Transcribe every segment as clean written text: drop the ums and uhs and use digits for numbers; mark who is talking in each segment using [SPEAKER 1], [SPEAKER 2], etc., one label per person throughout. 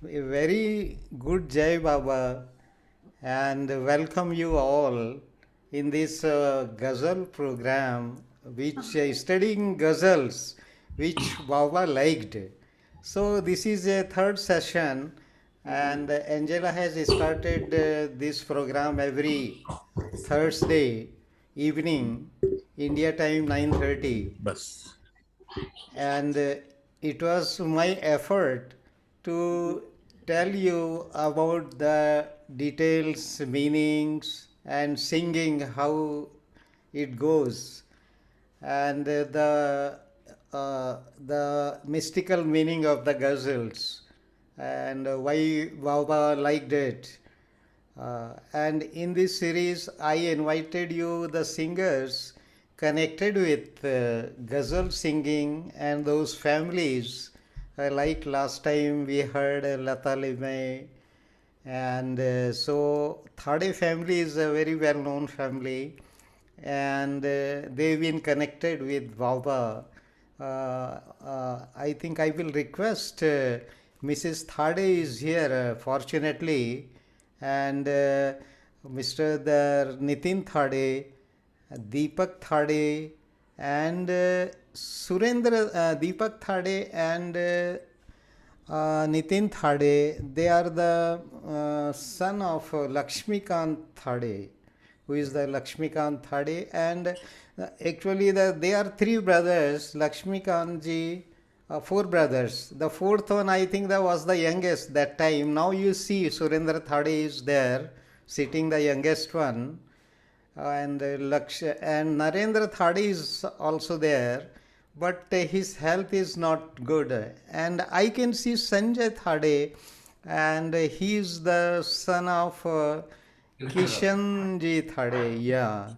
[SPEAKER 1] A very good Jai Baba and welcome you all in this ghazal program which studying ghazals which Baba liked. So this is a third session and Angela has started this program every Thursday evening India time 9:30
[SPEAKER 2] बस
[SPEAKER 1] and it was my effort to tell you about the details, meanings, and singing how it goes, and the mystical meaning of the ghazals, and why Baba liked it. And in this series, I invited you the singers connected with ghazal singing and those families. Like last time we heard Lata Limay, and so Thade family is a very well known family, and they've been connected with Baba. I think I will request Mrs. Thade is here, fortunately, and Mr. Nitin Thade, Deepak Thade, and Surendra Deepak Thade and Nitin Thade. They are the son of Lakshmikant Thade, who is the Lakshmikant Thade, and actually they are three brothers. Lakshmikant ji, four brothers. The fourth one, I think, that was the youngest that time. Now you see Surendra Thade is there, sitting the youngest one, and and Narendra Thade is also there, but his health is not good. And I can see Sanjay Thade, and he is the son of Kishanji Thade, yeah.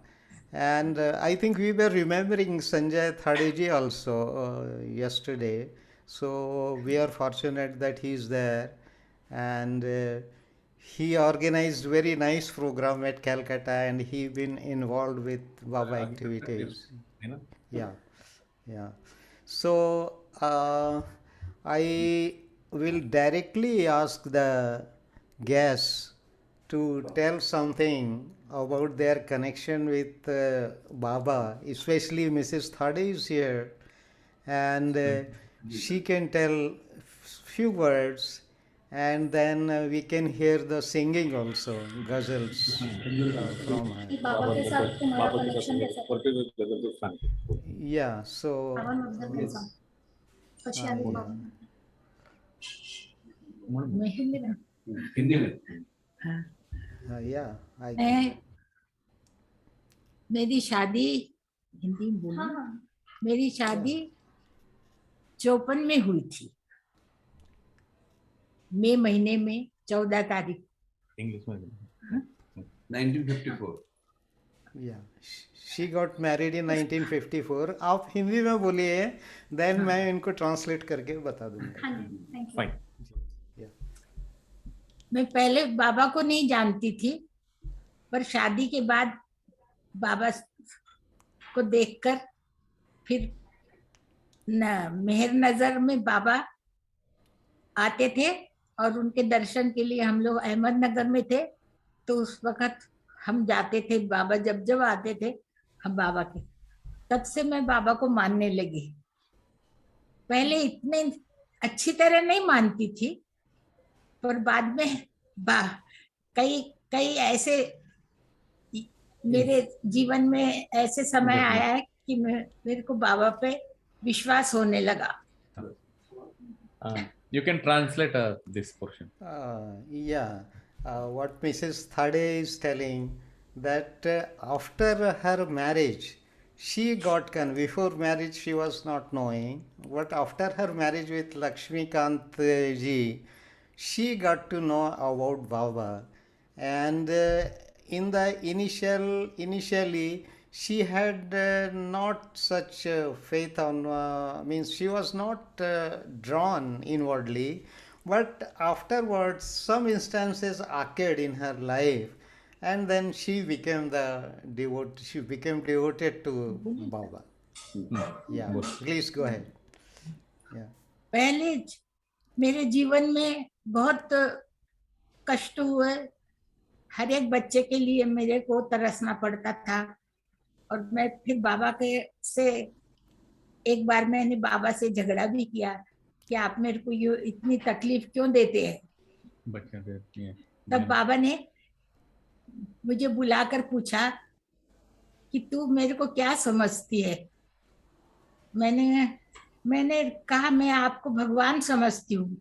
[SPEAKER 1] And I think we were remembering Sanjay Thadeji also yesterday. So we are fortunate that he is there. And he organized very nice program at Calcutta and he been involved with Baba activities.
[SPEAKER 2] है ना
[SPEAKER 1] Yeah, yeah. So I will directly ask the guests to tell something about their connection with Baba, especially Mrs. Thade is here, and she can tell few words, and then we can hear the singing also, ghazals from her.
[SPEAKER 3] कि बाबा के साथ तुम्हारा connection कैसा था?
[SPEAKER 2] Perfect सांगते
[SPEAKER 1] Yeah, so
[SPEAKER 3] आवाज सांग कशी आली
[SPEAKER 1] yeah.
[SPEAKER 3] बाबा मैं हिंदी में
[SPEAKER 2] हिंदी में
[SPEAKER 3] हाँ
[SPEAKER 1] Yeah, I can.
[SPEAKER 3] मैं मेरी शादी हिंदी में बोलूं मेरी शादी 54 में हुई थी मई महीने में 14 तारीख
[SPEAKER 2] इंग्लिश में
[SPEAKER 4] 1954
[SPEAKER 1] Yeah, she got married in 1954. आप हिंदी में बोलिए, then मैं इनको ट्रांसलेट करके बता दूंगा.
[SPEAKER 3] हाँ जी थैंक यू
[SPEAKER 2] फाइन
[SPEAKER 1] Yeah.
[SPEAKER 3] मैं पहले बाबा को नहीं जानती थी पर शादी के बाद बाबा को देखकर फिर मेहर नजर में बाबा आते थे और उनके दर्शन के लिए हम लोग अहमदनगर में थे तो उस वक्त हम जाते थे बाबा जब जब आते थे हम बाबा के तब से मैं बाबा को मानने लगी पहले इतने अच्छी तरह नहीं मानती थी पर बाद में कई कई ऐसे मेरे जीवन में ऐसे समय आया है कि मेरे को बाबा पे विश्वास होने लगा
[SPEAKER 2] you can translate this portion
[SPEAKER 1] Yeah, what Mrs. Thade is telling that after her marriage, she got before marriage she was not knowing, but after her marriage with Lakshmikant ji, she got to know about Baba, and in the initially she had not such faith on means she was not drawn inwardly, but afterwards some instances occurred in her life and then she became devoted to Baba. Yeah, please go ahead. Yeah.
[SPEAKER 3] पहले मेरे जीवन में बहुत कष्ट हुए। हर एक बच्चे के लिए मेरे को तरसना पड़ता था। और मैं फिर बाबा के से एक बार मैंने बाबा से झगड़ा भी किया कि आप मेरे को ये इतनी तकलीफ क्यों देते हैं।
[SPEAKER 2] बच्चे देती हैं।
[SPEAKER 3] तब बाबा ने मुझे बुलाकर पूछा कि तू मेरे को क्या समझती है। मैंने मैंने कहा मैं आपको भगवान समझती हूँ।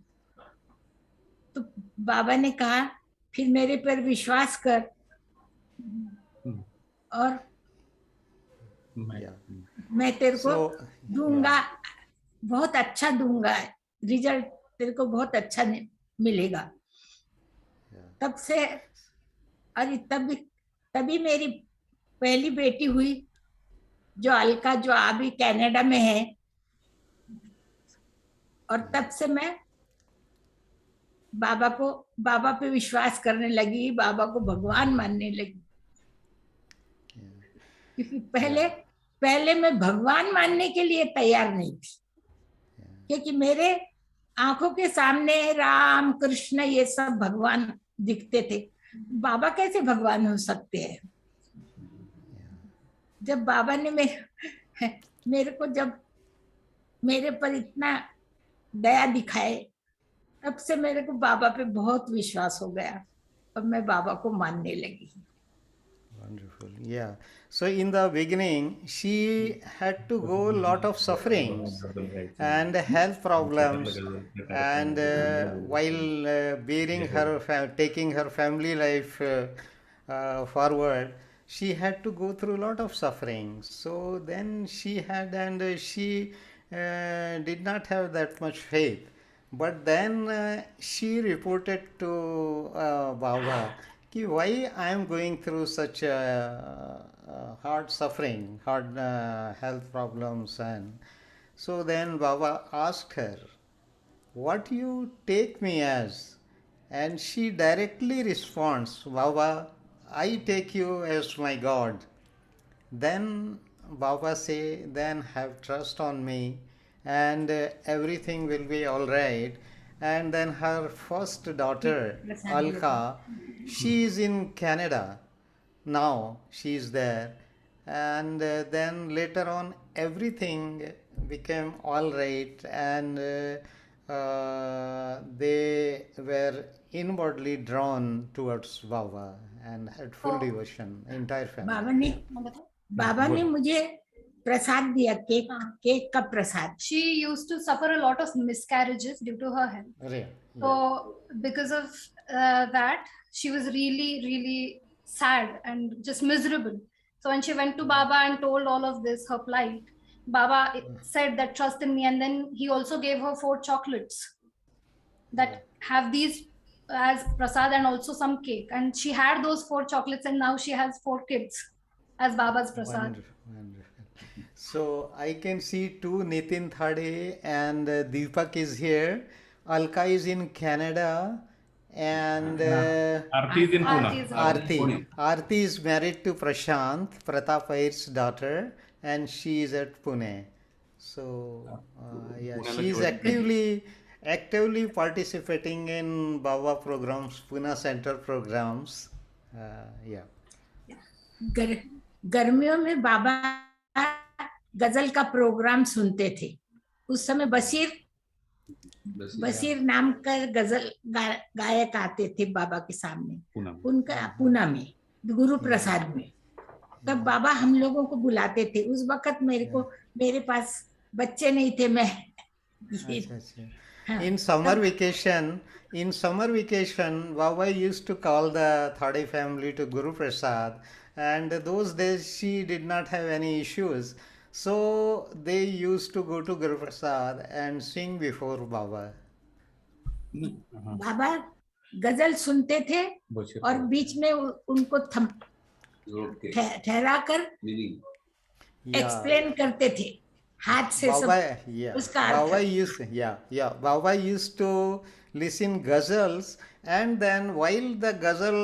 [SPEAKER 3] तो बाबा ने कहा फिर मेरे पर विश्वास कर
[SPEAKER 2] हम्म,
[SPEAKER 3] और
[SPEAKER 2] मैं-
[SPEAKER 1] Yeah.
[SPEAKER 3] मैं तेरे को
[SPEAKER 1] So,
[SPEAKER 3] दूंगा,
[SPEAKER 1] yeah.
[SPEAKER 3] बहुत अच्छा दूंगा, रिजल्ट तेरे को बहुत अच्छा मिलेगा।
[SPEAKER 1] Yeah.
[SPEAKER 3] तब से और तभी तभी मेरी पहली बेटी हुई जो अलका, जो अभी कनाडा में है। और तब से मैं बाबा पे विश्वास करने लगी, बाबा को भगवान मानने लगी। क्योंकि पहले
[SPEAKER 1] Yeah.
[SPEAKER 3] पहले मैं भगवान मानने के लिए तैयार नहीं थी, क्योंकि मेरे आंखों के सामने राम कृष्ण ये सब भगवान दिखते थे। बाबा कैसे भगवान हो सकते हैं। जब बाबा ने मेरे को जब मेरे पर इतना दया दिखाए, तब से मेरे को बाबा पे बहुत विश्वास हो गया। अब मैं बाबा को मानने लगी।
[SPEAKER 1] Wonderful. Yeah. So in the beginning, she had to go a lot of sufferings and health problems, and while bearing her, taking her family life forward, she had to go through a lot of sufferings. So then she had, and she did not have that much faith. But then she reported to Baba कि why I am going through such hard suffering, hard health problems, and so then Baba asked her, "What you take me as?" And she directly responds, "Baba, I take you as my God." Then Baba say, "Then have trust on me, and everything will be all right." And then her first daughter, Alka, she is in Canada now. She is there, and then later on everything became all right, and they were inwardly drawn towards Baba and had full devotion, entire family.
[SPEAKER 3] बाबा ने मुझे प्रसाद दिया, cake का प्रसाद।
[SPEAKER 4] She used to suffer a lot of miscarriages due to her health.
[SPEAKER 1] अरे,
[SPEAKER 4] So because of that, she was really sad and just miserable. So when she went to Baba and told all of this, her plight, Baba said that trust in me, and then he also gave her 4 chocolates that have these as prasad and also some cake. And she had those 4 chocolates, and now she has 4 kids as Baba's prasad.
[SPEAKER 1] wonderful, wonderful. So I can see two Nitin Thade and Deepak is here. Alka is in Canada, and
[SPEAKER 2] Aarti is in
[SPEAKER 4] Aarti is
[SPEAKER 2] Pune.
[SPEAKER 1] Aarti is married to Prashant, Pratap Iyengar's daughter, and she is at Pune. So yeah, she is actively participating in Baba programs, Pune Center programs. Yeah.
[SPEAKER 3] गर्मियों में बाबा गजल का programme सुनते थे। उस समय बशीर नाम का गजल गायक आते थे बाबा के सामने, उनका पूना में गुरु प्रसाद में। तब बाबा हम लोगों को बुलाते थे। उस वक्त मेरे पास बच्चे नहीं थे। मैं
[SPEAKER 1] In summer vacation, Baba used to call the Thade family to Guru Prasad, and those days she did not have any issues. So they used to go to Guru Prasad and sing before Baba.
[SPEAKER 3] बाबा गजल सुनते थे और बीच में उनको ठहरा कर explain करते थे हाथ से।
[SPEAKER 1] Baba used to listen ghazals, and then while the ghazal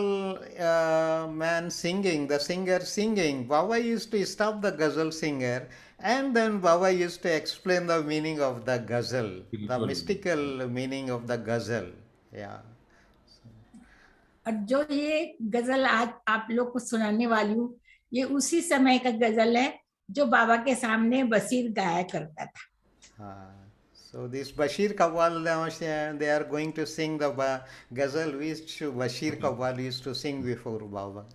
[SPEAKER 1] the singer singing, Baba used to stop the ghazal singer, and then Baba used to explain the meaning of the ghazal, the mystical meaning of the ghazal. Yeah.
[SPEAKER 3] और जो ये गजल आज आप लोग को सुनाने वाली हूँ, ये उसी समय का गजल है जो बाबा के सामने बशीर गाया करता था।
[SPEAKER 1] So this Bashir Kawal, they are going to sing the ghazal which Bashir Kawal used to sing before Baba.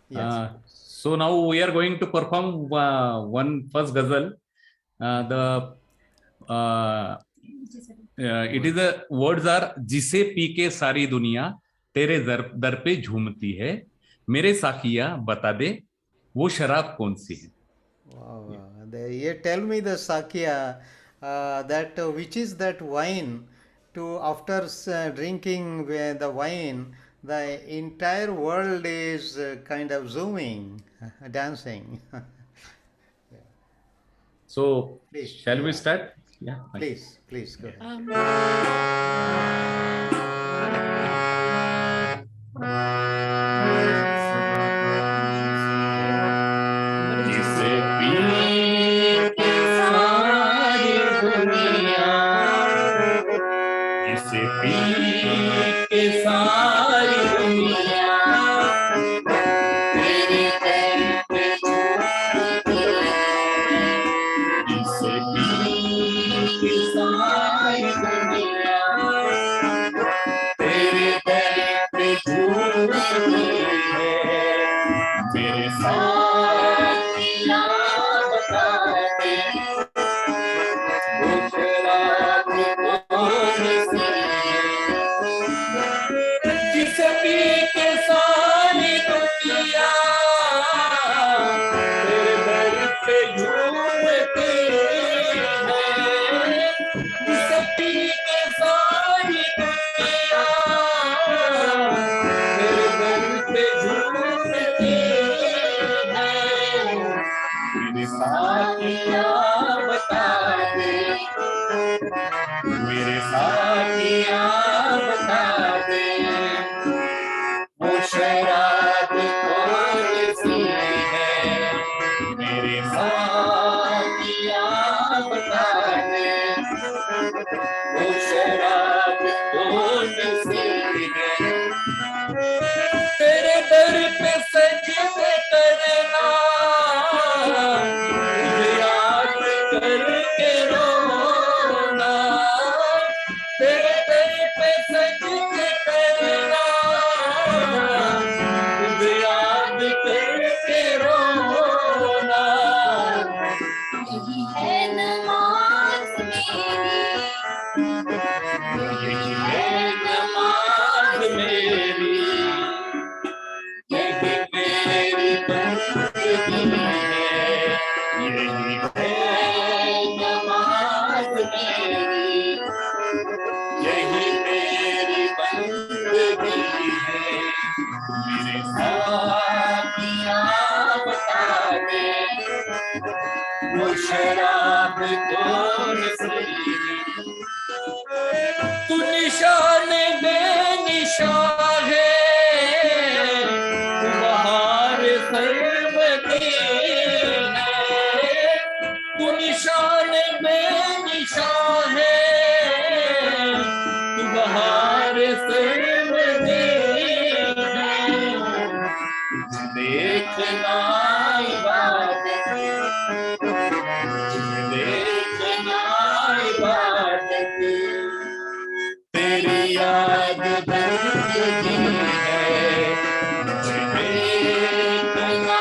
[SPEAKER 1] Yes.
[SPEAKER 2] So now we are going to perform one first ghazal. It is the words are जिसे P के सारी दुनिया तेरे दर पे झूमती है, मेरे साकिया बता दे वो शराब कौन सी है.
[SPEAKER 1] Wow. Tell me the Sakya, that which is that wine to after drinking the wine, the entire world is kind of zooming, dancing.
[SPEAKER 2] So
[SPEAKER 1] Please.
[SPEAKER 2] shall we start? Yeah.
[SPEAKER 1] Please go ahead.
[SPEAKER 2] जिसे P के सारी दुनिया, जिसे P के सारी दुनिया तेरे दर पे झूमती है, जिसे पी के सारी दुनिया तेरे दर पे झूमती है, मेरे साथिया बता दे वो शराब कौन सी है, जिसे पी के सारी दुनिया तेरे दर पे झूमती है, जिसे पी के सारी दुनिया तेरे दर पे झूमती है, मेरे साथिया बता दे, मेरे साथिया बता दे वो शराब कौन सी है, मेरे साथिया बता दे वो शराब कौन सी है, तेरे दर पे सजदे करना, तुझे याद करके रोना, तेरे दर पे सजदे करना, तुझे याद करके रोना,
[SPEAKER 4] यही है नमाज मेरी,
[SPEAKER 2] यही है नमाज मेरी, यही मेरी बंदगी है, यही है नमाज मेरी, यही मेरी बंदगी है, मेरे साथिया बता दे वो शराब कौन सी है, तू निशान बेनिशान है, तू बहार सर्वदी है, तू निशान बेनिशान है, तू बहार सर्वदी है, तुझे देखना इबादत, तुझे देखना इबादत, तेरी याद बंदगी है, मुझे देखना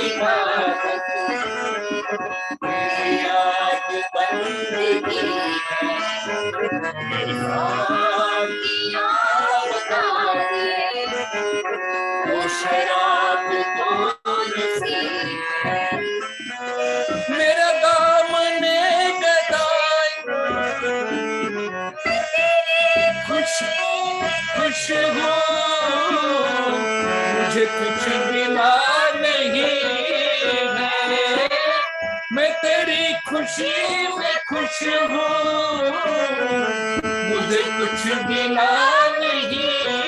[SPEAKER 2] इबादत, तेरी याद बंदगी है, मेरे साथिया बता दे वो शराब कौन सी है, मेरा दामन गदाई खुशबू, मुझे कुछ गिला नहीं है, मैं तेरी खुशी में खुश हूँ, मुझे कुछ गिला नहीं है,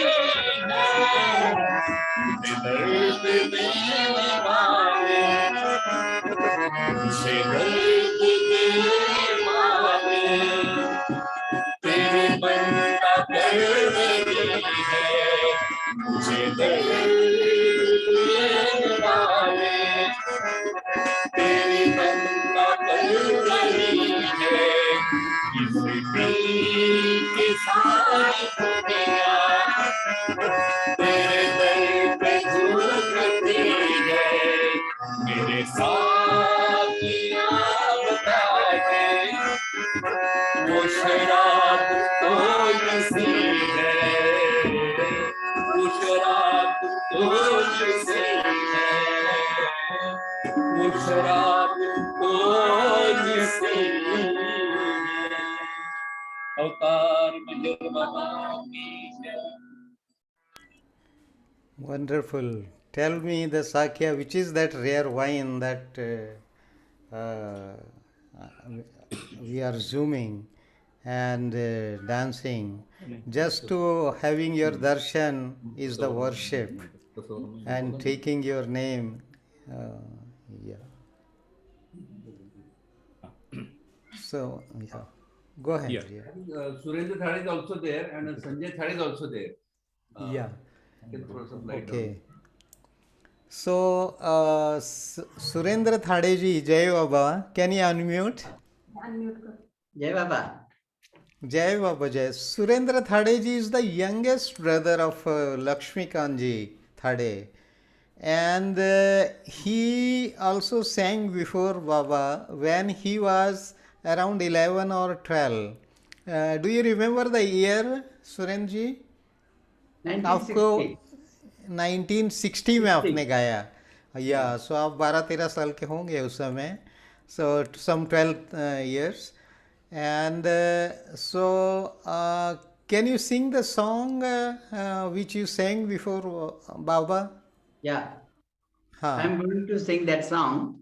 [SPEAKER 2] मुझे दर्द देने वाले, मुझे दर्द देने वाले तेरे मेरी है, मुझे वाले तेरी गंगा कर रही है, इस दिल की सारी दुनिया तेरे दर पे झूमती है। मेरे साथिया बता दे, वो शराब तो नसीब है, वो शराब तो नसीब है, वो शराब तो नसीब है। अवतार मिले महामी है।
[SPEAKER 1] Wonderful. Tell me the Sakya, which is that rare wine that we are zooming and dancing. Just to having your darshan is the worship, and taking your name. Yeah. So, yeah. Go ahead.
[SPEAKER 2] Yeah.
[SPEAKER 1] Yeah.
[SPEAKER 5] Surendra Thade is also there and Sanjay Thade is also there.
[SPEAKER 1] Yeah.
[SPEAKER 5] Can throw some light on.
[SPEAKER 1] Okay. So, Surendra Thade ji, Jai Baba, can you unmute?
[SPEAKER 6] जय बाबा।
[SPEAKER 1] Jai Baba Jai. Surendra Thade ji is the youngest brother of Lakshmikant ji Thade. And he also sang before Baba when he was around 11 or 12. Do you remember the year, Surendra ji?
[SPEAKER 6] 1960।
[SPEAKER 1] 1960 में आपने गाया। या सो आप 12-13 साल के होंगे उस समय। सो सम 12 years. And so can you sing the song which you sang before Baba?
[SPEAKER 6] Yeah,
[SPEAKER 1] हाँ,
[SPEAKER 6] I'm going to sing that song.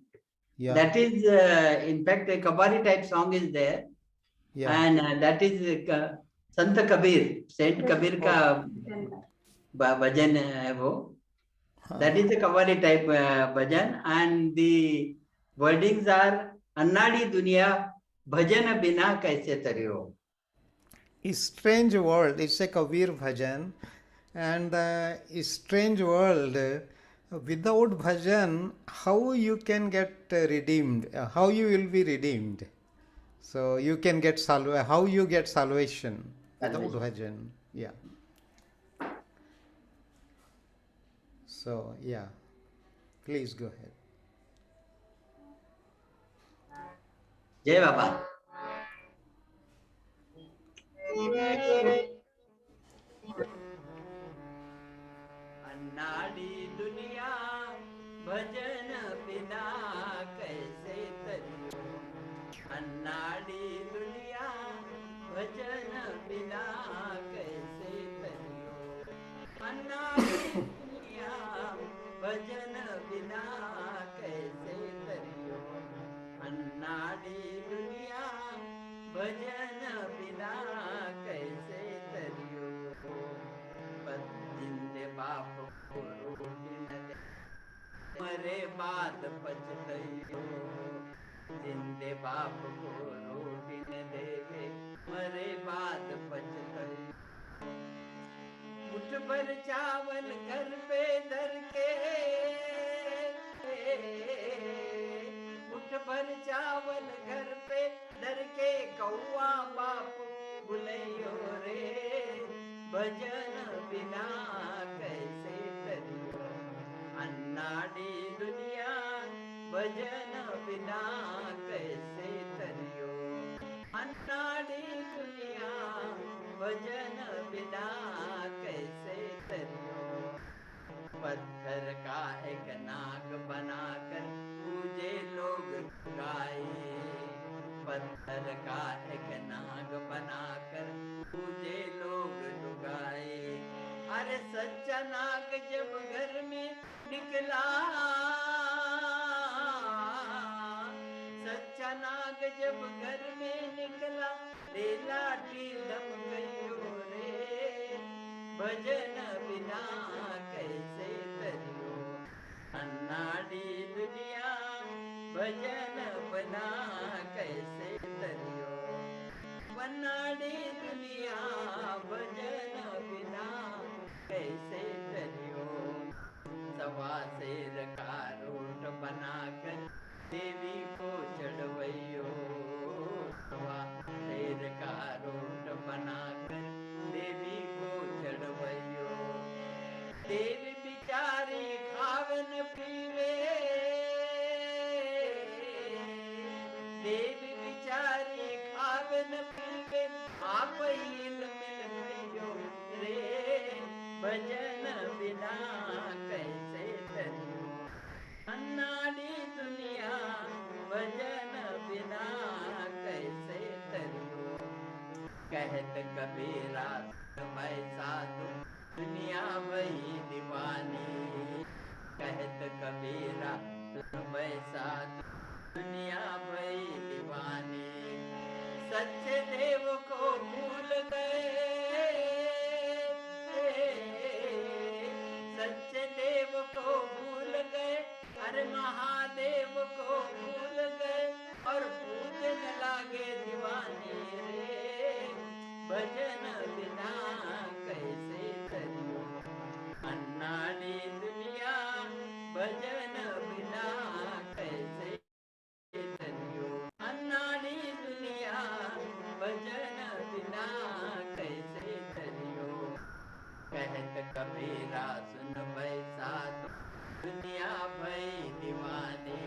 [SPEAKER 1] yeah,
[SPEAKER 6] That is, in fact, a Kabari type song is there,
[SPEAKER 1] yeah.
[SPEAKER 6] and that is Sant Kabir, Saint Kabir का भजन है वो. That is a Kabari type bhajan, and the wordings are अन्नाड़ी दुनिया भजन बिना कैसे तरियो.
[SPEAKER 1] Strange world. It's a Kabir bhajan, and the strange world. Without bhajan, how you can get redeemed? How you will be redeemed? So you can get how you get salvation without bhajan? Yeah. So yeah, please go ahead.
[SPEAKER 6] जय बाबा. अन्नाड़ी दुनिया भजन बिना कैसे तरियो. अन्नाड़ी दुनिया भजन बिना कैसे तरियो. अन्नाड़ी दुनिया भजन बिना कैसे तरियो. अन्नाड़ी दुनिया भजन बिना कैसे तरियो. जिंदे बाप को रोटी न दे मरे बाद पछतइयो. जिंदे बाप को रोटी न देवे मरे बाद पछतइयो. मुठ भर चावल घर पे धर के, मुठ भर चावल घर पे धर के कौआ बाप बुलइयो रे. भजन बिना कैसे तरियो. अन्नाड़ी दुनिया भजन बिना कैसे तरियो. अन्नाड़ी दुनिया भजन बिना कैसे तरियो. पत्थर का एक नाग बनाकर पूजे लोग गाए. पत्थर का एक नाग बनाकर पूजे लोग लुगाए. अरे सच्चा नाग जब घर में निकला, सच्चा नाग जब घर में निकला, लेला टीलम गयो रे. भजन बिना कैसे तरियो. अन्नाड़ी दुनिया भजन बिना कैसे तरियो. अन्नाड़ी दुनिया भजन देवी बिचारी खावे न पीवे, देवी बिचारी खावे न पीवे, आप ही मिल करियो रे, भजन बिना कैसे तरियो, अन्नाड़ी दुनिया भजन बिना कैसे तरियो, कहत कबीरा मैं साधु दुनिया भई दीवानी, कहत कबीरा मैं साधु दुनिया भई दीवानी, सच्चे देव को भूल गए, सच्चे देव को भूल गए, अरे महादेव को भूल गए, और पूजन लागे दीवानी रे, भजन बिना कैसे तरियो, अन्नाड़ी दुनिया भजन बिना कैसे तरियो, अन्नाड़ी दुनिया भजन बिना कैसे तरियो, कहत कबीरा सुन भई साधु दुनिया भई दीवानी,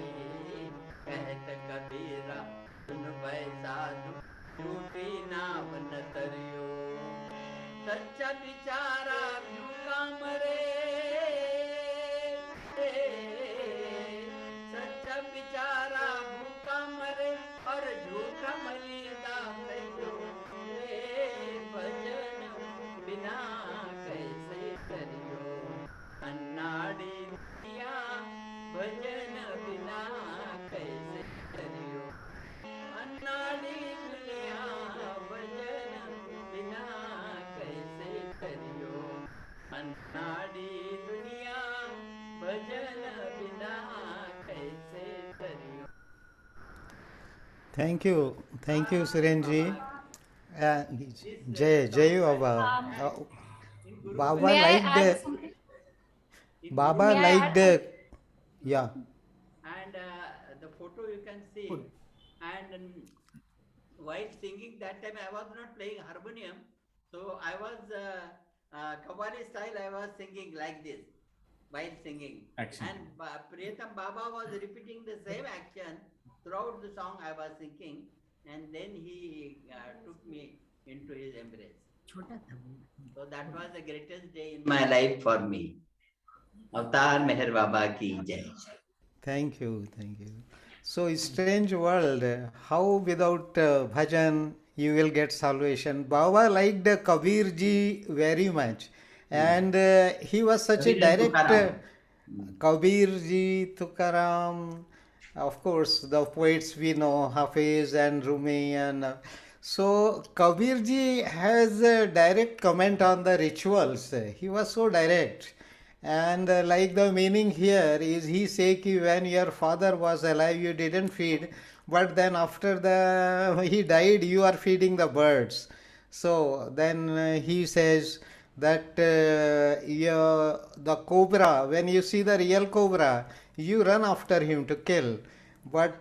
[SPEAKER 6] कहत कबीरा सुन भई साधु झूठी नाव न तरियो, सच्चा बिचारा भूखा मरे, सच्चा बिचारा भूखा मरे, और झूठा मलिदा करियो रे, भजन बिना कैसे करियो, अन्नाड़ी दुनिया भजन बिना कैसे करियो, अन्नाड़ी दुनिया भजन बिना कैसे करियो, अन्नाड़ी दुनिया भजन बिना कैसे करियो.
[SPEAKER 1] Thank you, Surenji. Jai Baba. Baba
[SPEAKER 4] May I add
[SPEAKER 1] liked,
[SPEAKER 4] something?
[SPEAKER 1] Baba
[SPEAKER 4] May I add
[SPEAKER 1] liked, yeah.
[SPEAKER 6] And the photo you can see, and while singing that time I was not playing harmonium, so I was Qawwali style, I was singing like this while singing.
[SPEAKER 2] Action.
[SPEAKER 6] And Priyatam Baba was repeating the same action throughout the song I was singing, and then he took me into his embrace.
[SPEAKER 3] छोटा था वो।
[SPEAKER 6] So that was the greatest day in my life for me. Avatar Meher Baba ki jai.
[SPEAKER 1] Thank you. So, strange world, how without bhajan you will get salvation. Baba liked Kabir ji very much, and he was such a
[SPEAKER 6] Kabir ji,
[SPEAKER 1] direct
[SPEAKER 6] Tukaram.
[SPEAKER 1] Kabir ji, Tukaram, of course, the poets we know, Hafiz and Rumi, and so Kabir ji has a direct comment on the rituals. He was so direct. And like the meaning here is, he say ki when your father was alive you didn't feed, but then after he died you are feeding the birds. So then he says that the cobra, when you see the real cobra, you run after him to kill. But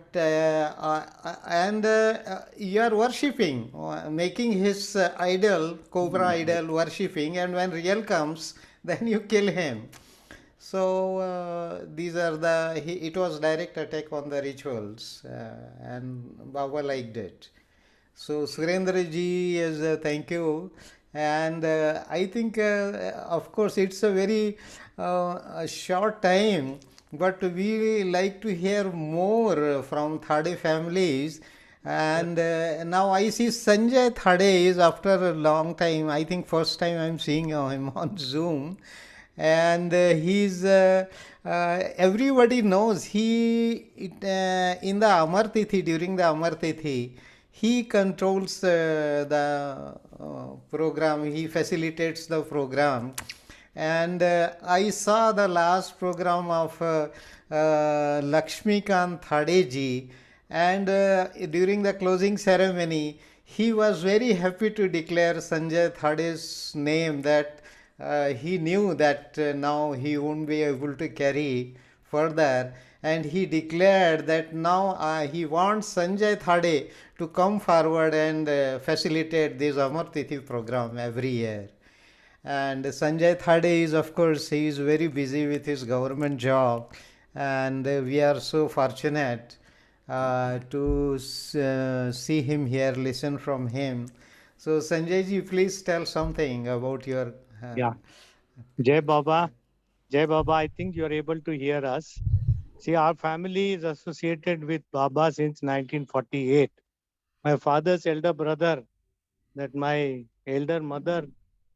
[SPEAKER 1] you are worshipping, making his idol, cobra idol, worshipping, and when real comes, then you kill him. So these are it was direct attack on the rituals, and Baba liked it. So Surendra ji is thank you, and I think of course it's a very short time, but we like to hear more from Thade families. And now I see Sanjay Thade is after a long time, I think first time I'm seeing him on Zoom, and he's everybody knows in the Amar Tithi, during the Amar Tithi, he controls the program, he facilitates the program. And I saw the last program of Lakshmikant Thade ji, and during the closing ceremony, he was very happy to declare Sanjay Thade's name, that he knew that now he won't be able to carry further, and he declared that now he wants Sanjay Thade to come forward and facilitate this Amar Tithi program every year. And Sanjay Thade is, of course, he is very busy with his government job, and we are so fortunate to see him here, listen from him. So, Sanjay ji, please tell something about your. Uh,
[SPEAKER 7] Yeah. Jai Baba. Jai Baba, I think you are able to hear us. See, our family is associated with Baba since 1948. My father's elder brother, that my elder mother,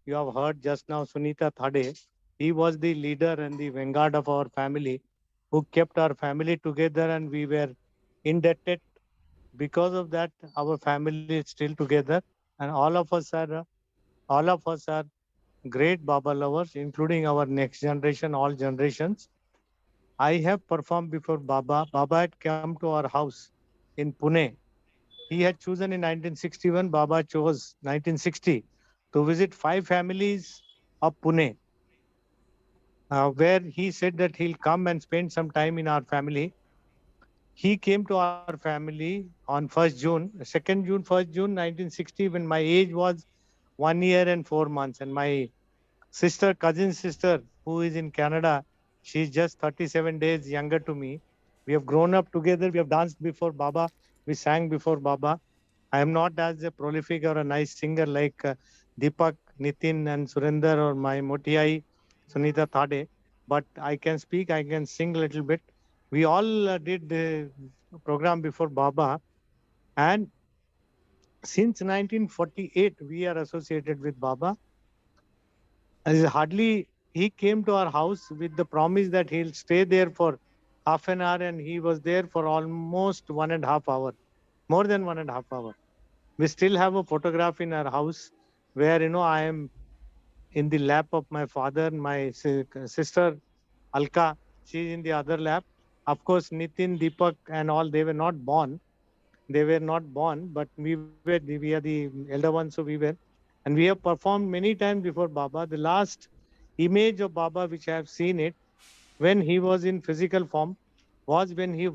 [SPEAKER 7] you have heard just now, Sunita Thade, he was the leader and the vanguard of our family who kept our family together, and we were indebted. Because of that, our family is still together, and all of us are great Baba lovers, including our next generation, all generations. I have performed before Baba. Baba had come to our house in Pune. He had chosen in 1961, Baba chose 1960 to visit 5 families of Pune, where he said that he'll come and spend some time in our family. He came to our family on 1st June, 2nd June, 1st June 1960, when my age was 1 year and 4 months, and my cousin sister, who is in Canada, she's just 37 days younger to me. We have grown up together. We have danced before Baba. We sang before Baba. I am not as a prolific or a nice singer like Deepak, Nitin, and Surinder, or my Motiai, Sunita Thade, but I can speak, I can sing a little bit. We all did the program before Baba, and since 1948, we are associated with Baba. And hardly he came to our house with the promise that he'll stay there for half an hour, and he was there for almost 1.5 hours, more than 1.5 hours. We still have a photograph in our house where, I am in the lap of my father, my sister Alka, she's in the other lap. Of course, Nitin, Deepak, and all, they were not born. They were not born, but we are the elder ones, so we were. And we have performed many times before Baba. The last image of Baba, which I have seen it, when he was in physical form, was when he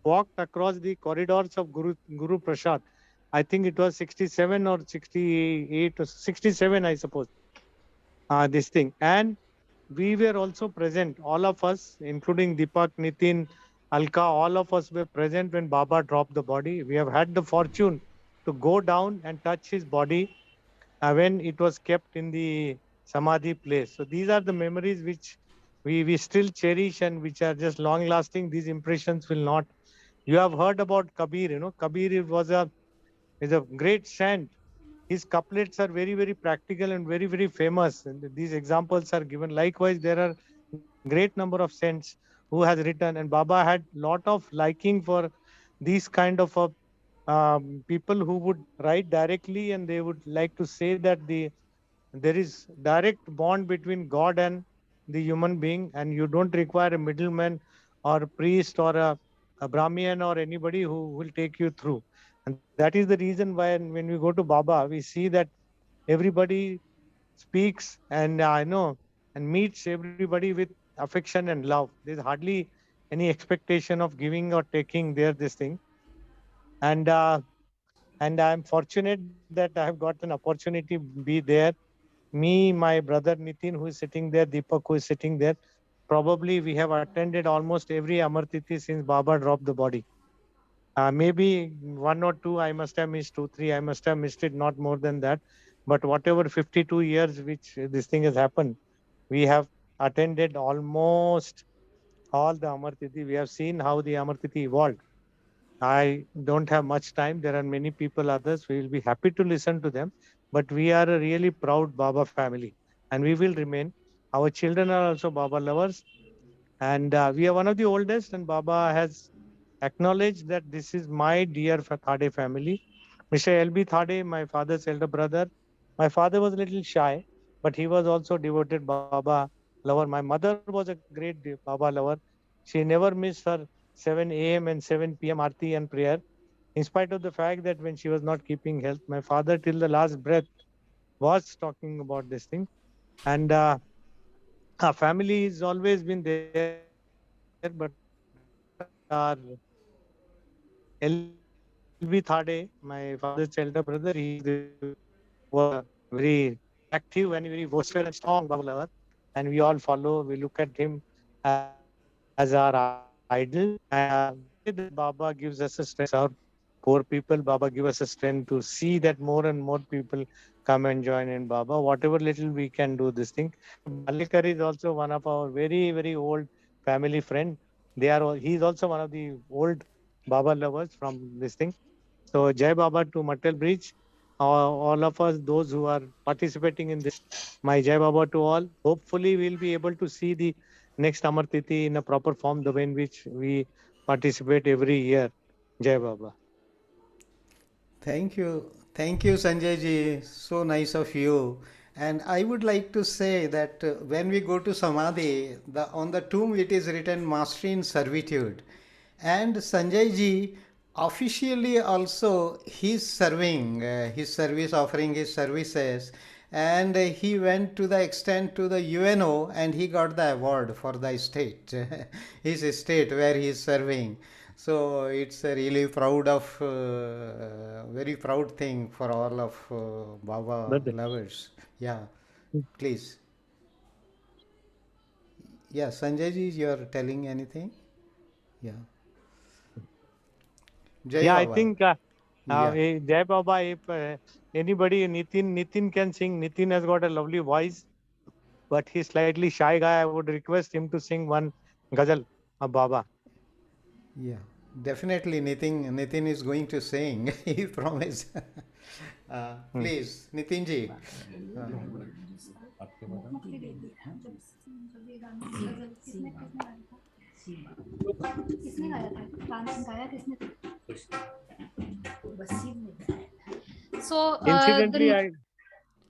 [SPEAKER 7] walked across the corridors of Guru Prasad. I think it was 67 or 68 or 67, I suppose, this thing. And we were also present, all of us, including Deepak, Nitin, Alka, all of us were present when Baba dropped the body. We have had the fortune to go down and touch his body when it was kept in the Samadhi place. So these are the memories which we still cherish and which are just long lasting. These impressions will not. You have heard about Kabir, Kabir is a great saint. His couplets are very, very practical and very, very famous. And these examples are given. Likewise, there are great number of saints who has written, and Baba had lot of liking for these kind of people who would write directly, and they would like to say that there is direct bond between God and the human being, and you don't require a middleman or a priest or a Brahmin or anybody who will take you through. And that is the reason why when we go to Baba, we see that everybody speaks and and meets everybody with affection and love. There's hardly any expectation of giving or taking there, this thing. And I'm fortunate that I have got an opportunity to be there. Me, my brother Nitin, who is sitting there, Deepak, who is sitting there. Probably we have attended almost every Amar Tithi since Baba dropped the body. Maybe one or two, I must have missed, two, three, I must have missed it, not more than that. But whatever 52 years which this thing has happened, we have attended almost all the Amar Tithi. We have seen how the Amar Tithi evolved. I don't have much time. There are many people, others. We will be happy to listen to them. But we are a really proud Baba family, and we will remain. Our children are also Baba lovers, and we are one of the oldest, and Baba has acknowledged that this is my dear Thade family. Mr. L.B. Thade, my father's elder brother. My father was a little shy, but he was also devoted Baba lover. My mother was a great Baba lover. She never missed her 7 a.m. and 7 p.m. Aarti and prayer, in spite of the fact that when she was not keeping health, my father till the last breath was talking about this thing. And our family has always been there, but our LV Thade, my father's elder brother, he was a very active and very boastful and strong Baba lover, and we all follow. We look at him as our idol. Baba gives us a strength. Our poor people, Baba give us a strength to see that more and more people come and join in Baba. Whatever little we can do this thing. Malikar is also one of our very, very old family friend. He is also one of the old Baba lovers from this thing. So Jai Baba to Matel Bridge. All of us, those who are participating in this, my Jai Baba to all. Hopefully, we'll be able to see the next Amar Tithi in a proper form, the way in which we participate every year. Jai Baba.
[SPEAKER 1] Thank you. Thank you, Sanjay ji. So nice of you. And I would like to say that when we go to Samadhi, on the tomb it is written Mastery in Servitude. And Sanjay ji officially also he's serving his service, offering his services. And he went to the extent to the UNO and he got the award for the state, his state where he is serving. So it's a really very proud thing for all of Baba lovers. Yeah, please. Yeah, Sanjay ji, you are telling anything? Yeah. Jai
[SPEAKER 7] Yeah, I
[SPEAKER 1] Baba.
[SPEAKER 7] think
[SPEAKER 1] Yeah.
[SPEAKER 7] Jai Baba, if anybody, Nitin can sing. Nitin has got a lovely voice, but he's slightly shy guy. I would request him to sing one ghazal of Baba.
[SPEAKER 1] Yeah, definitely Nitin is going to sing. He promised. Please, Nitin ji.
[SPEAKER 4] किसने गाया था? Dance गाया किसने था? So
[SPEAKER 7] Incidentally,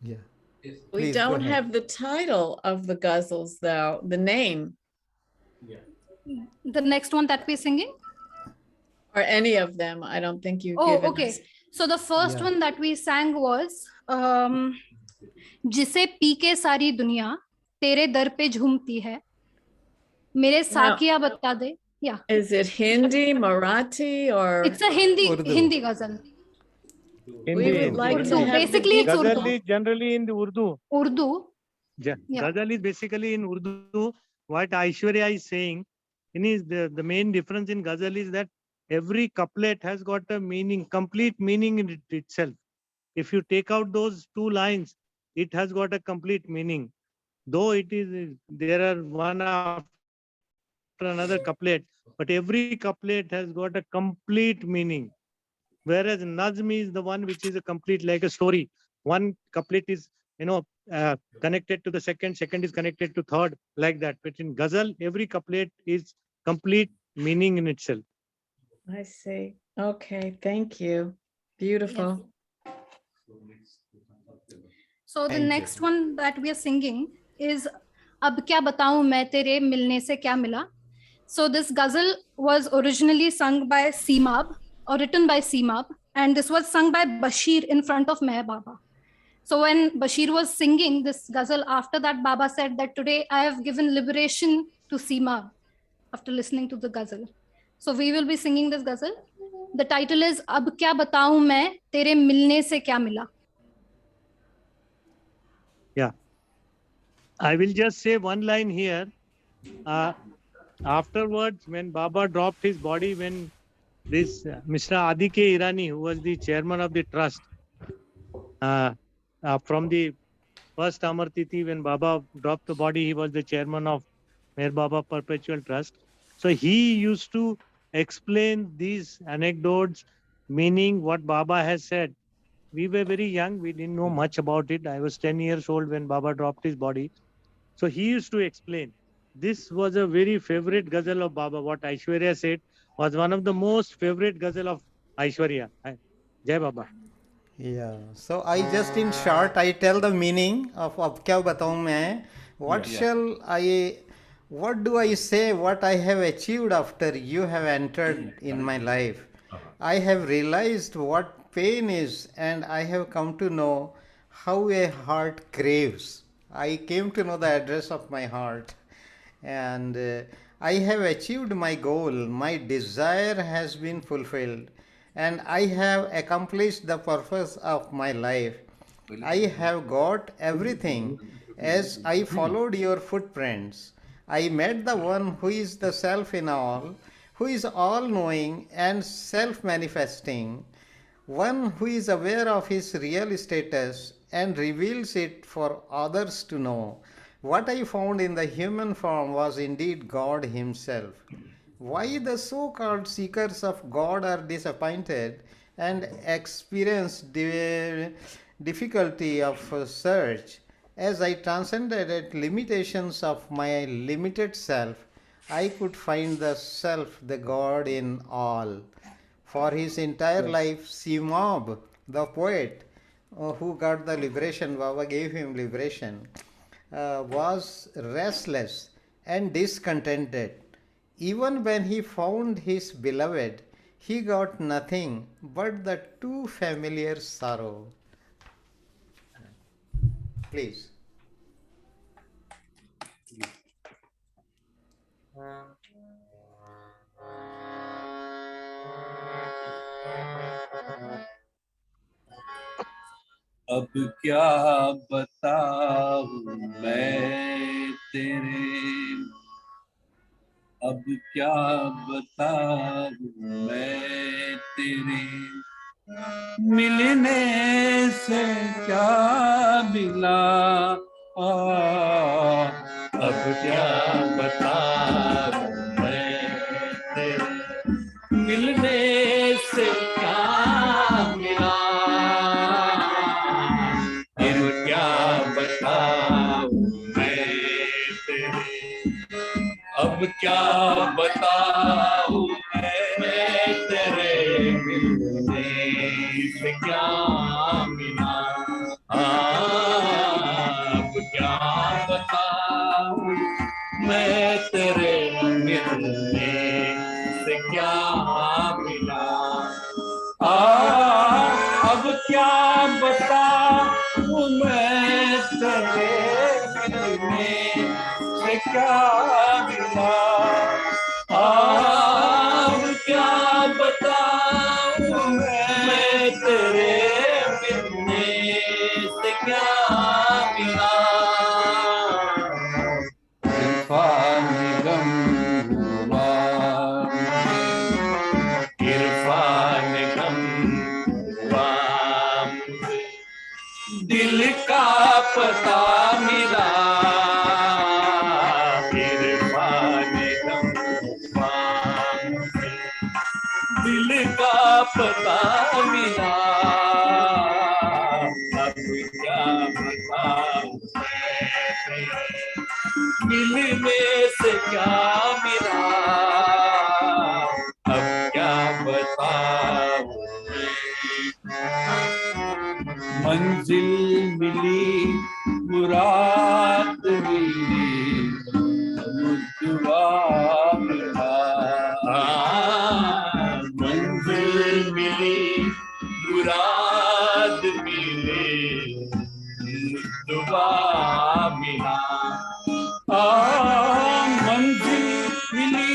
[SPEAKER 1] Yeah.
[SPEAKER 8] We
[SPEAKER 1] Please, go
[SPEAKER 8] don't
[SPEAKER 1] ahead.
[SPEAKER 8] have the title of the ghazals, though, the name,
[SPEAKER 4] the next one that we're singing.
[SPEAKER 8] or any of them. I don't think you've
[SPEAKER 4] Oh,
[SPEAKER 8] given
[SPEAKER 4] okay.
[SPEAKER 8] us.
[SPEAKER 4] So the first
[SPEAKER 1] Yeah.
[SPEAKER 4] one that we sang was जिसे P के सारी दुनिया तेरे दर पे झूमती है मेरे साकिया बता दे. Yeah,
[SPEAKER 8] Is it Hindi, Marathi, or
[SPEAKER 4] it's a Hindi
[SPEAKER 1] Urdu.
[SPEAKER 4] ghazal.
[SPEAKER 8] we would like
[SPEAKER 4] Urdu.
[SPEAKER 8] to have
[SPEAKER 4] Basically, it's
[SPEAKER 7] ghazal
[SPEAKER 4] Urdu.
[SPEAKER 7] is generally in the Urdu.
[SPEAKER 4] Urdu. Yeah.
[SPEAKER 7] Ghazal is basically in Urdu. What Aishwarya is saying, the main difference in ghazal is that every couplet has got a meaning, complete meaning in itself. If you take out those two lines, it has got a complete meaning. Though there are one after another couplet, but every couplet has got a complete meaning. Whereas Nazm is the one which is a complete, like a story. One couplet is, connected to the second is connected to third, like that. But in ghazal, every couplet is complete meaning in itself.
[SPEAKER 8] I see. Okay, thank you. Beautiful.
[SPEAKER 4] So the
[SPEAKER 1] Thank you.
[SPEAKER 4] next one that we are singing is अब क्या बताऊं मैं तेरे मिलने से क्या मिला. So this ghazal was originally sung by Seemab or written by Seemab, and this was sung by Bashir in front of Meher Baba. So when Bashir was singing this ghazal, after that Baba said that today I have given liberation to Seemab after listening to the ghazal. So we will be singing this ghazal. The title is अब क्या बताऊं मैं तेरे मिलने से क्या मिला.
[SPEAKER 7] Yeah. I will just say one line here. Afterwards, when Baba dropped his body, when this Mr. Adi K. Irani, who was the chairman of the trust, from the first Amar Tithi, when Baba dropped the body, he was the chairman of Meher Baba Perpetual Trust. So he used to explain these anecdotes, meaning what Baba has said. We were very young, we didn't know much about it. I was 10 years old when Baba dropped his body. So he used to explain. This was a very favorite ghazal of Baba. What Aishwarya said was one of the most favorite ghazal of Aishwarya. Jai Baba.
[SPEAKER 1] Yeah. So I just in short I tell the meaning of अब क्या बताऊं मैं. What do I say? What I have achieved after you have entered in my life. I have realized what pain is, and I have come to know how a heart craves. I came to know the address of my heart, and I have achieved my goal. My desire has been fulfilled, and I have accomplished the purpose of my life. I have got everything as I followed your footprints. I met the one who is the self in all, who is all knowing and self manifesting, one who is aware of his real status and reveals it for others to know. What I found in the human form was indeed God Himself. Why the so called seekers of God are disappointed and experience difficulty of search? As I transcended limitations of my limited self, I could find the self, the God in all. For his entire life, Simob, the poet who got the liberation, Baba gave him liberation, was restless and discontented. Even when he found his beloved, he got nothing but the too familiar sorrow. Please.
[SPEAKER 5] अब क्या बताऊं मैं तेरे, अब क्या बताऊं मैं तेरे, मिलने से क्या मिला, अब क्या बताऊं मैं तेरे, मिलने से क्या मिला, फिर क्या बताऊं मैं तेरे, अब क्या बताऊं मैं तेरे, मिलने से क्या मिला, अब क्या बताऊं मैं तेरे, मिलने से क्या मिला, अब क्या बताऊं मैं तेरे, मिलने से क्या मिला, अब क्या बताऊं मैं तेरे, मिलने से क्या मिला, इरफान गम हुआ, इरफान गम हुआ, दिल का पता मिला, इरफान गम हुआ, दिल का पता मिला, अब क्या बताऊं मिलने से क्या मिला, अब क्या बताऊं मंजिल मिली, मुराद मिली, दुआ मिला, मंजिल मिली, मुराद मिली, दुआ मिला, मंजिल मिली,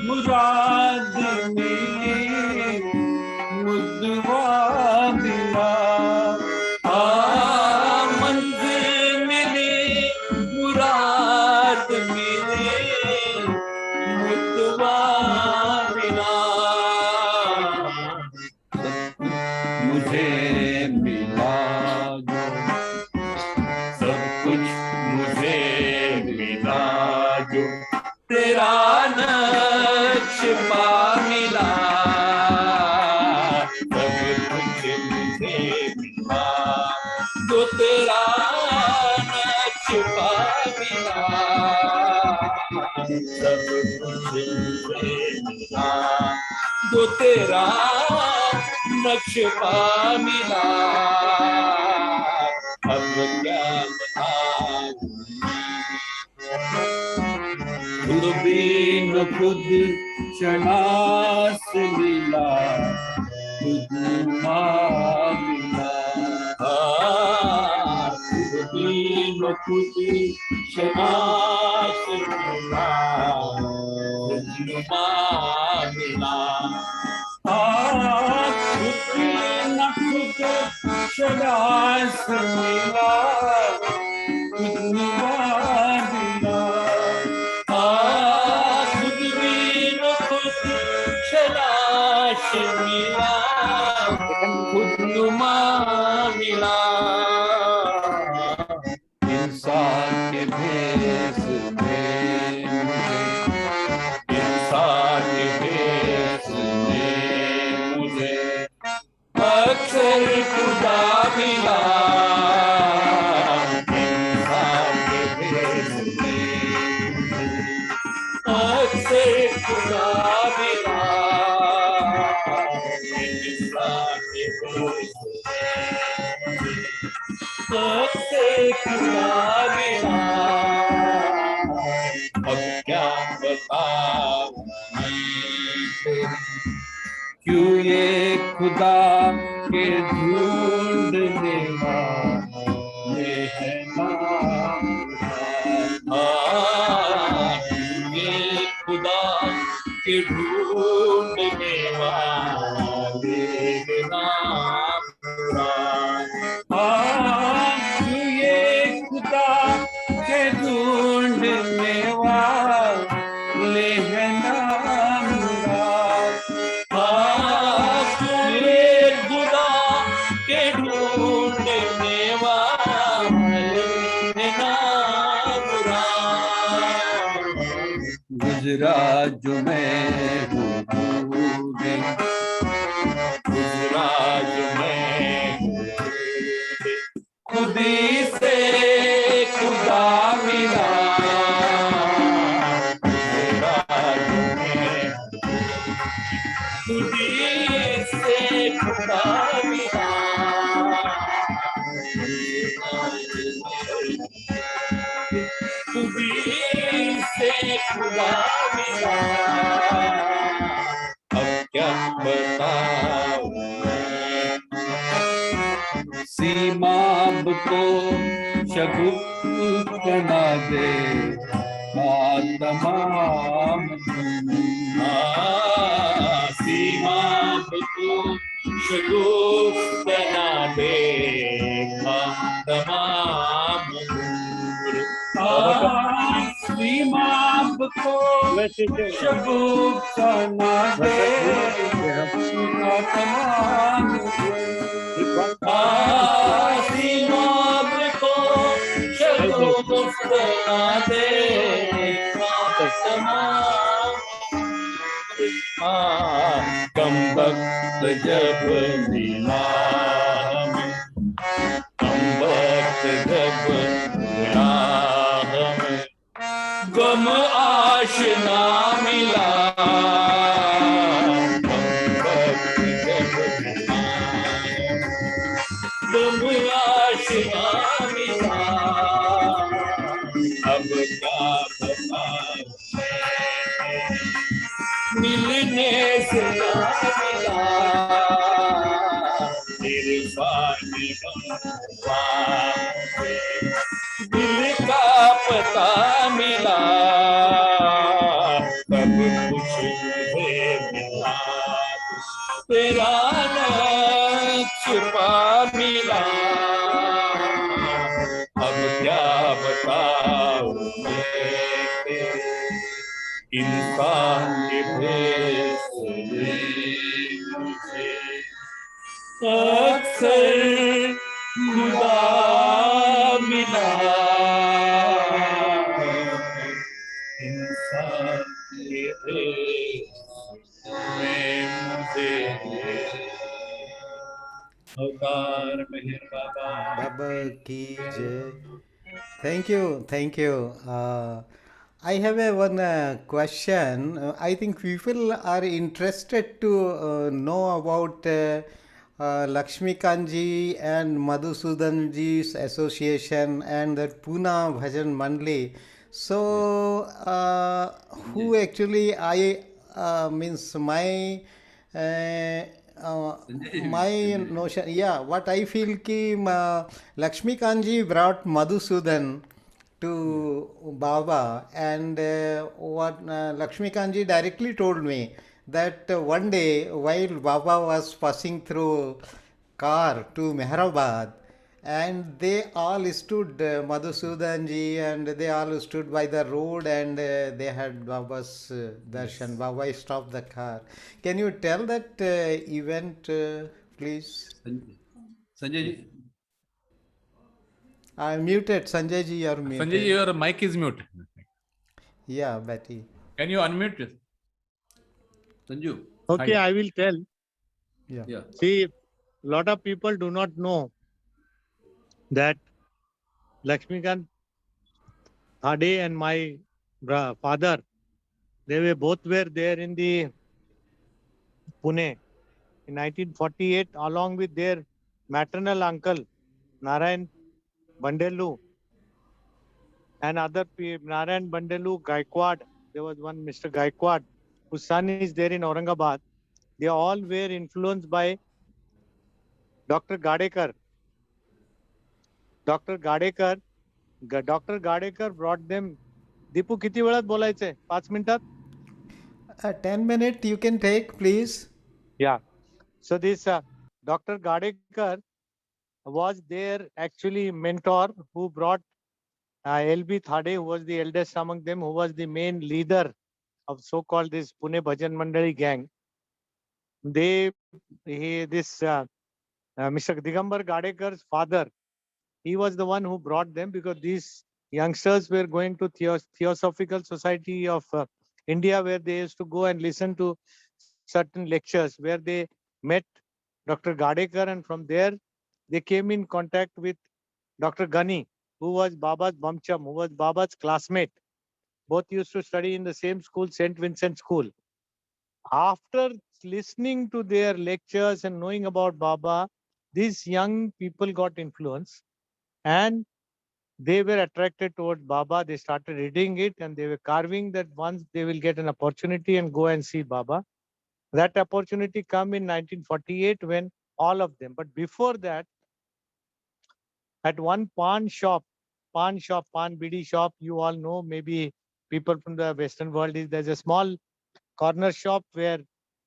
[SPEAKER 5] मुराद मिली, दुआ मिला, मंजिल मिली, मुराद मिली, दुआ मिला, मुझे मिला जो सब कुछ, मुझे मिला जो तेरा नक्शा मिला, सब कुछ मुझे मिला जो तेरा नक्शा मिला, सब कुछ मुझे मिला जो तेरा नक्शा मिला, अब क्या बताऊं खुद भी न खुद शनास मिला, खुद मिला, खुद भी न खुद शनास मिला, खुद मिला, खुद न खुद शरास मिला खुद मिला खुद भी न खुद शराश मिला खुद नुमा मिला इंसान के भेष में इंसान के भेष में मुझे अक्सर खुदा मिला इंसान के भेष में अक्सर खुदा मिला इंसान के भेष सबसे खुदा मिला अब क्या बताऊं मैं क्यों ये खुदा के ढूंढने वाले हैं नाम क्यों ये खुदा के ढूंढने वाले हैं नाम ये खुदा के ढूंढने वाले हैं नाम ये खुदा के ढूंढने वाले हैं नाम गुजरा जो मैं हूँ गुजरा जो मैं खुदी से खुदा मिला खुदी से खुदा मिला खुदी से खुदा मिला अब क्या बताऊं सीमाब को शगुफ बना दे तमाम सीमाब को शगुफ बना दे तमाम सीमाब को शगुफ बना दे तमाम सीमाब को शगुफ बना दे कम वक्त जब मिला हमें कम वक्त जब मिला हमें गम आशना मिला कम वक्त जब मिला गम आशना मिला अब क्या बताऊं मिलने से मिला इरफान दिल का पता मिला सब कुछ मुझे मिला तेरा छुपा मिला अब क्या बताऊं इंसान के भेष मुझे अक्सर खुदा मिला इंसान के भेष में मुझे अवतार मेहर बाबा
[SPEAKER 1] बाबा की जय. Thank you. I have one question. I think people are interested to know about Lakshmikanji and Madhusudanji's association and that Pune Bhajan Mandali. So, who actually means my notion, what I feel ki Lakshmikanji brought Madhusudan to Baba, and what Lakshmikanji directly told me that one day while Baba was passing through car to Mehrabad, and they all stood, Madhusudan ji, and they all stood by the road, and they had Baba's darshan. Baba stopped the car. Can you tell that event, please?
[SPEAKER 5] Sanjay ji
[SPEAKER 1] I'm muted, Sanjay ji, you're muted.
[SPEAKER 2] Sanjay, your mic is mute.
[SPEAKER 1] Yeah, Betty.
[SPEAKER 2] Can you unmute it?
[SPEAKER 5] Sanju
[SPEAKER 7] Okay,
[SPEAKER 2] Hi.
[SPEAKER 7] I will tell.
[SPEAKER 1] Yeah.
[SPEAKER 5] या
[SPEAKER 7] See, a lot of people do not know that Lakshmikant Thade and my father, they were both were there in the Pune in 1948, along with their maternal uncle Narayan Bandelu and other Narayan Bandelu Gaikwad. There was one Mr. Gaikwad whose son is there in Aurangabad. They all were influenced by Dr. Gadekar. Dr. Gadekar brought them. Deepu किती वेळात बोलायचंय 5 मिनिटात
[SPEAKER 1] 10 minutes you can take, please.
[SPEAKER 7] Yeah. So this Dr. Gadekar was their actually mentor who brought LB Thade, who was the eldest among them, who was the main leader of so-called this Pune Bhajan Mandali gang. Mr. Digambar Gadekar's father, he was the one who brought them because these youngsters were going to Theosophical Society of India, where they used to go and listen to certain lectures, where they met Dr. Gadekar, and from there they came in contact with Dr. Ghani, who was Baba's Bamcham, who was Baba's classmate. Both used to study in the same school, St. Vincent School. After listening to their lectures and knowing about Baba, these young people got influence and they were attracted towards Baba. They started reading it and they were carving that once they will get an opportunity and go and see Baba. That opportunity come in 1948 when all of them, but before that, at one pawn bidi shop, you all know, maybe people from the Western world, there's a small corner shop where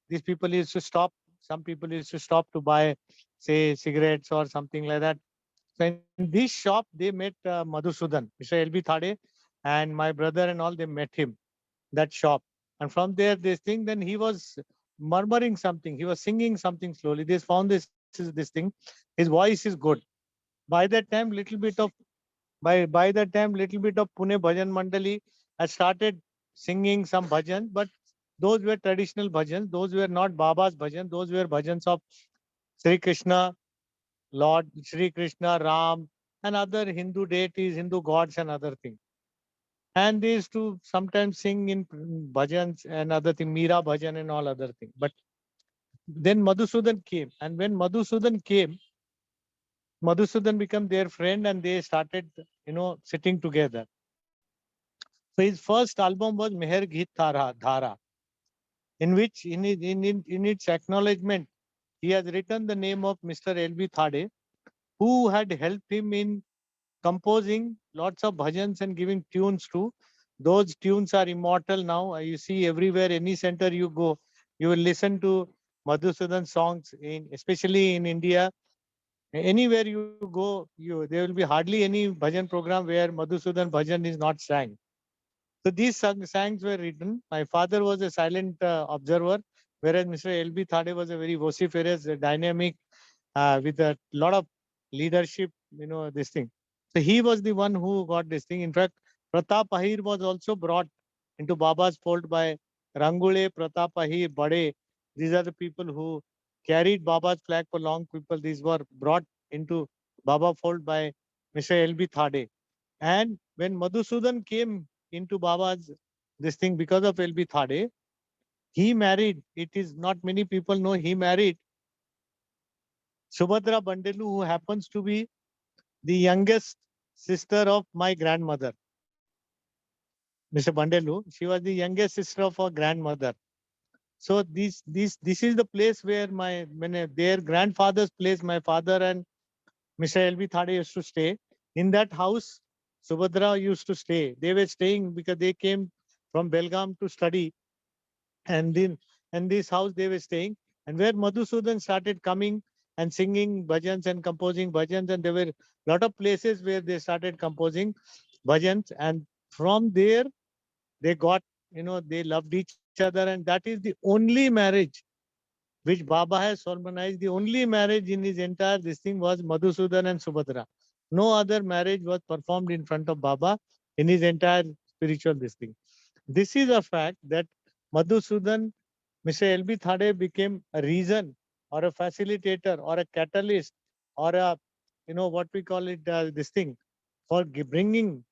[SPEAKER 7] these people used to stop. Some people used to stop to buy, say, cigarettes or something like that. So in this shop, they met Madhusudan, Mr. LB Thade, and my brother and all, they met him, that shop. And from there, they think then he was murmuring something. He was singing something slowly. They found this thing. His voice is good. By that time, little bit of Pune Bhajan Mandali had started singing some bhajan, but those were traditional bhajans. Those were not Baba's bhajan. Those were bhajans of Sri Krishna, Lord Sri Krishna, Ram, and other Hindu deities, Hindu gods, and other things. And they used to sometimes sing in bhajans and other things, Meera bhajan and all other things. But then Madhusudan came, and when Madhusudan came, Madhusudan became their friend and they started, sitting together. So his first album was Meher Geet Dhara, in which in its acknowledgement, he has written the name of Mr. L.B. Thade, who had helped him in composing lots of bhajans and giving tunes to. Those tunes are immortal now. You see everywhere, any center you go, you will listen to Madhusudan songs, especially in India. Anywhere you go, there will be hardly any bhajan program where Madhusudan bhajan is not sang. So these songs were written. My father was a silent observer, whereas Mr. L.B. Thade was a very vociferous, dynamic, with a lot of leadership, this thing. So he was the one who got this thing. In fact, Pratap Ahir was also brought into Baba's fold by Rangule, Pratap Ahir, Bade. These are the people who carried Baba's flag for long people. These were brought into Baba fold by Mr. L.B. Thade. And when Madhusudan came into Baba's this thing because of L.B. Thade, he married. It is not many people know he married Subhadra Bandelu, who happens to be the youngest sister of my grandmother. Mr. Bandelu, she was the youngest sister of our grandmother. So this is the place where their grandfather's place, my father and Mr. L.B. Thade used to stay. In that house, Subhadra used to stay. They were staying because they came from Belgaum to study. And in this house they were staying. And where Madhusudan started coming and singing bhajans and composing bhajans. And there were a lot of places where they started composing bhajans. And from there, they got, they loved each other. And that is the only marriage which Baba has solemnized. The only marriage in his entire this thing was Madhusudan and Subhadra. No other marriage was performed in front of Baba in his entire spiritual this thing. This is a fact that Madhusudan, Mr. L.B. Thade became a reason or a facilitator or a catalyst or a, what we call it, this thing for bringing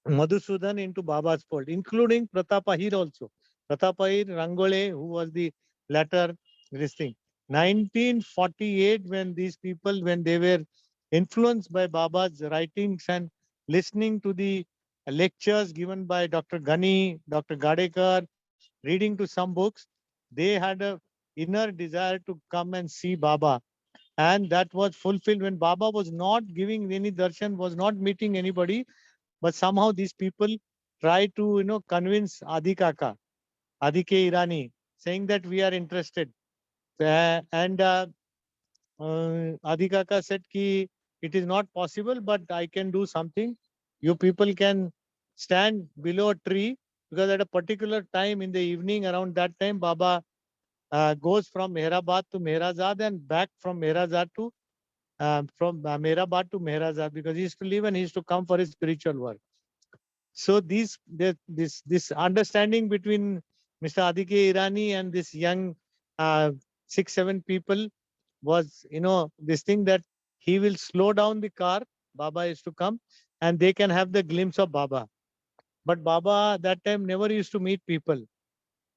[SPEAKER 7] Madhusudan into Baba's fold, including Pratapahir also. Pratapahir, Rangole, who was the latter this thing. 1948, when these people, when they were influenced by Baba's writings and listening to the lectures given by Dr. Ghani, Dr. Gadekar, reading to some books, they had a inner desire to come and see Baba. And that was fulfilled when Baba was not giving any darshan, was not meeting anybody. But somehow these people try to, convince Adi Kaka, Adi K. Irani, saying that we are interested. And Adi Kaka said ki it is not possible, but I can do something. You people can stand below a tree, because at a particular time in the evening, around that time, Baba goes from Mehrabad to Mehrazad and back from Mehrazad to Mehrabad to Mehrazad, because he used to leave and he used to come for his spiritual work. So this understanding between Mr. Adi K. Irani and this young 6-7 people was, this thing that he will slow down the car, Baba is to come, and they can have the glimpse of Baba. But Baba that time never used to meet people.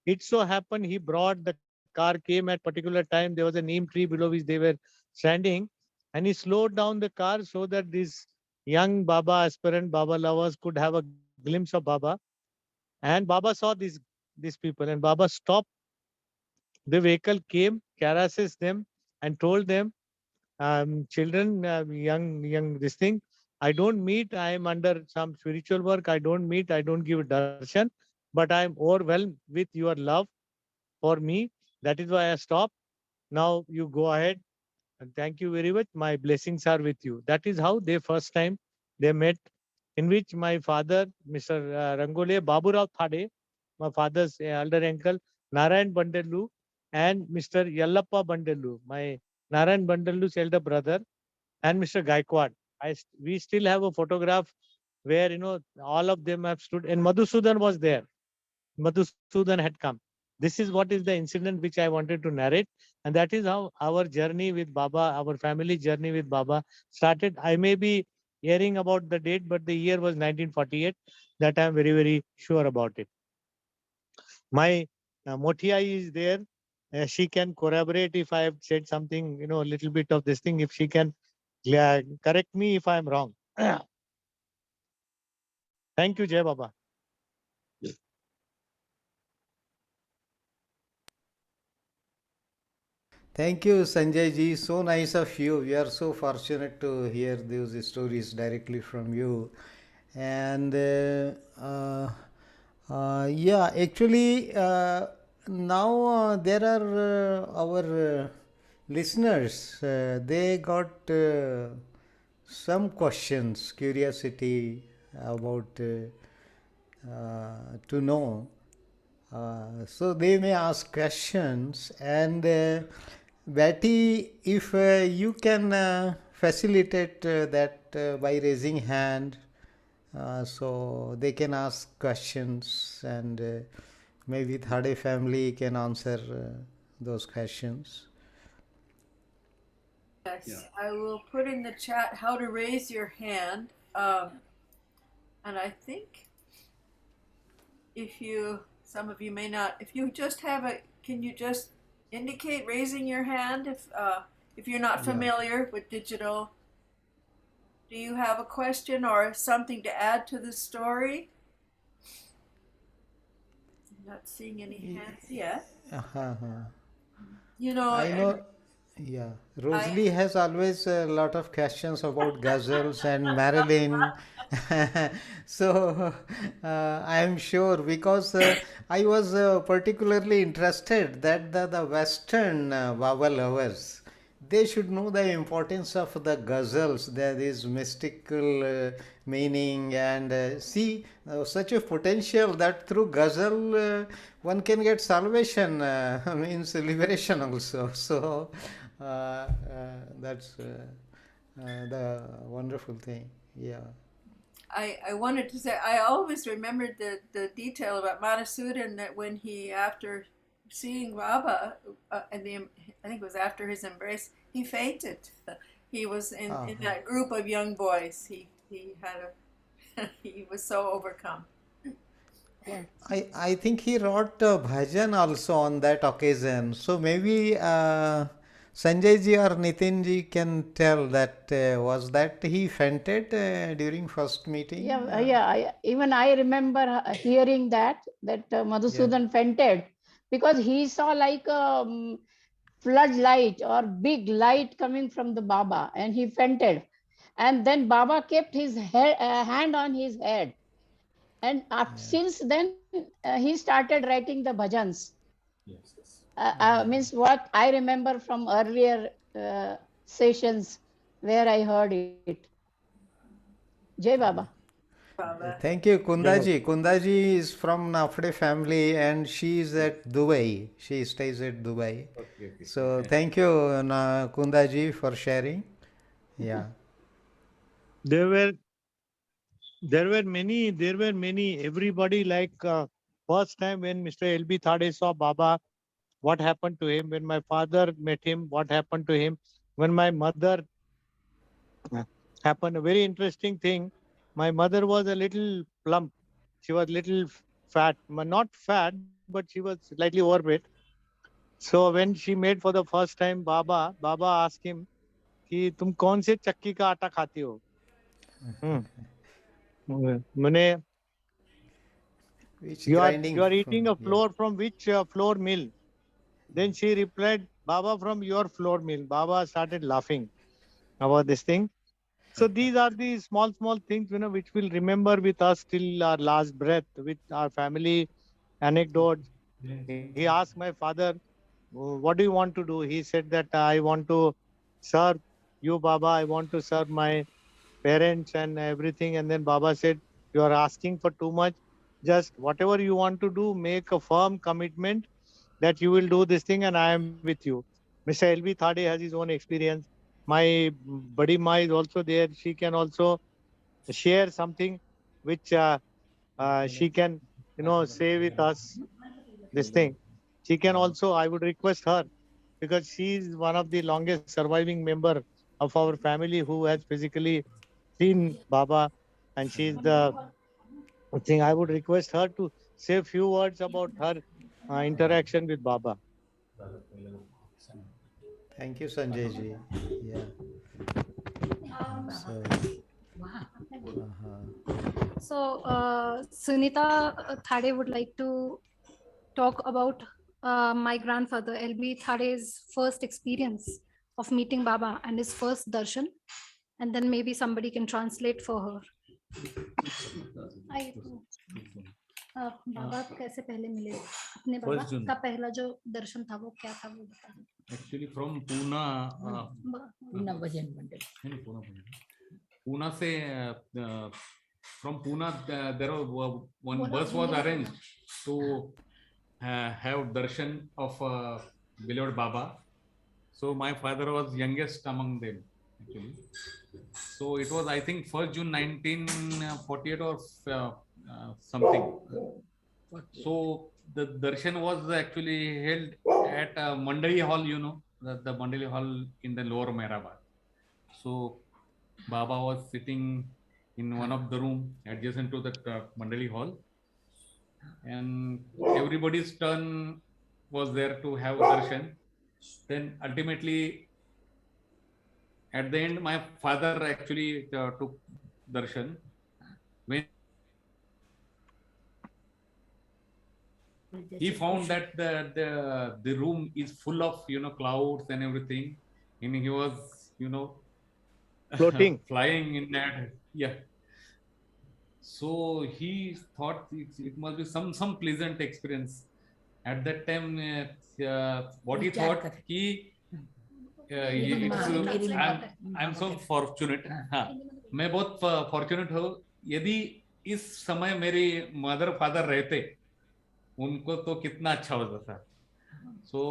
[SPEAKER 7] It so happened he brought, the car came at particular time, there was a neem tree below which they were standing, and he slowed down the car so that these young Baba aspirant, Baba lovers could have a glimpse of Baba. And Baba saw these people, and Baba stopped the vehicle, came, caresses them and told them, children, young this thing, I don't meet, I am under some spiritual work, I don't meet, I don't give darshan, but I am overwhelmed with your love for me. That is why I stopped. Now you go ahead, and thank you very much. My blessings are with you. That is how they first time they met, in which my father, Mr. Rangole Baburao Thade, my father's elder uncle, Narayan Bandellu, and Mr. Yallappa Bandellu, my Narayan Bandellu's elder brother, and Mr. Gaikwad. We still have a photograph where, all of them have stood, and Madhusudan was there. Madhusudan had come. This is what is the incident which I wanted to narrate. And that is how our journey with Baba, our family journey with Baba started. I may be hearing about the date, but the year was 1948. That I am very, very sure about it. My Motiai is there. She can corroborate if I have said something, a little bit of this thing, if she can correct me if I am wrong. Thank you, Jai Baba.
[SPEAKER 1] Thank you, Sanjay ji. So nice of you. We are so fortunate to hear those stories directly from you. And yeah, actually, now there are our listeners. They got some questions, curiosity about to know. So they may ask questions, and Betty, if you can facilitate that by raising hand, so they can ask questions, and maybe Thade family can answer those questions.
[SPEAKER 9] Yes,
[SPEAKER 5] Yeah.
[SPEAKER 9] I will put in the chat how to raise your hand. And I think some of you may not, if you just have can you just indicate raising your hand if you're not familiar with digital? Do you have a question or something to add to the story? I'm not seeing any hands yet.
[SPEAKER 1] Uh-huh.
[SPEAKER 9] I
[SPEAKER 1] I know, yeah. Rosalie has always a lot of questions about ghazals and Marilyn. So I am sure, because I was particularly interested that the Western Baba lovers, they should know the importance of the ghazals. There is mystical meaning, and see such a potential that through ghazal one can get salvation, means liberation also. So that's the wonderful thing. Yeah.
[SPEAKER 9] I wanted to say I always remembered the detail about Madhusudan, that when he, after seeing Baba, and I think it was after his embrace, he fainted. He was in that group of young boys. He had he was so overcome.
[SPEAKER 3] Yes.
[SPEAKER 1] I think he wrote bhajan also on that occasion. So maybe Sanjay ji or Nitin ji can tell that was that he fainted during first meeting.
[SPEAKER 10] Even I remember hearing that Madhusudan fainted because he saw like a floodlight or big light coming from the Baba, and he fainted. And then Baba kept his hand on his head, and since then he started writing the bhajans. Means what I remember from earlier sessions where I heard it. Jai Baba.
[SPEAKER 1] Thank you, Kundaji. Kundaji is from Nafde family and she is at Dubai. She stays at Dubai.
[SPEAKER 2] Okay.
[SPEAKER 1] So thank you, Kundaji, for sharing. Yeah.
[SPEAKER 7] There were many, everybody like first time when Mr. L.B. Thade saw Baba, what happened to him? When my father met him, what happened to him? When my mother happened, a very interesting thing. My mother was a little plump. She was little fat, not fat, but she was slightly overweight. So when she made for the first time Baba asked him, कि तुम कौन से चक्की का आटा खाती हो? मैंने you are eating a flour from which flour mill? Then she replied, Baba, from your flour mill. Baba started laughing about this thing. So these are the small things, which will remember with us till our last breath, with our family anecdotes. He asked my father, what do you want to do? He said that I want to serve you, Baba. I want to serve my parents and everything. And then Baba said, you are asking for too much. Just whatever you want to do, make a firm commitment that you will do this thing and I am with you. Mr. L.B. Thade has his own experience. My Badi Ma is also there. She can also share something which she can, say with us this thing. She can also, I would request her, because she is one of the longest surviving member of our family who has physically seen Baba, and she is the thing. I would request her to say a few words about her interaction with Baba.
[SPEAKER 1] Thank you, Sanjay ji. Yeah.
[SPEAKER 4] So Sunita Thade would like to talk about my grandfather L.B. Thade's first experience of meeting Baba and his first darshan, and then maybe somebody can translate for her. बाबा कैसे पहले मिले, अपने बाबा का पहला जो दर्शन था वो क्या था वो बता दो.
[SPEAKER 2] Actually from Pune से from Pune there was one bus was arranged to have darshan of beloved Baba. So my father was youngest among them actually. So it was I think 1st June 1948 or something. So the darshan was actually held at Mandali Hall, the Mandali Hall in the lower Mehrabad. So Baba was sitting in one of the room adjacent to the Mandali Hall, and everybody's turn was there to have darshan. Then ultimately, at the end, my father actually took darshan. When he found that the room is full of clouds and everything, and he was
[SPEAKER 7] floating,
[SPEAKER 2] flying in that. Yeah. So he thought it must be some pleasant experience. At that time, what he thought, I am so fortunate. हाँ, मैं बहुत fortunate हूँ. यदि इस समय मेरी mother father रहते, उनको तो कितना अच्छा होता था. सो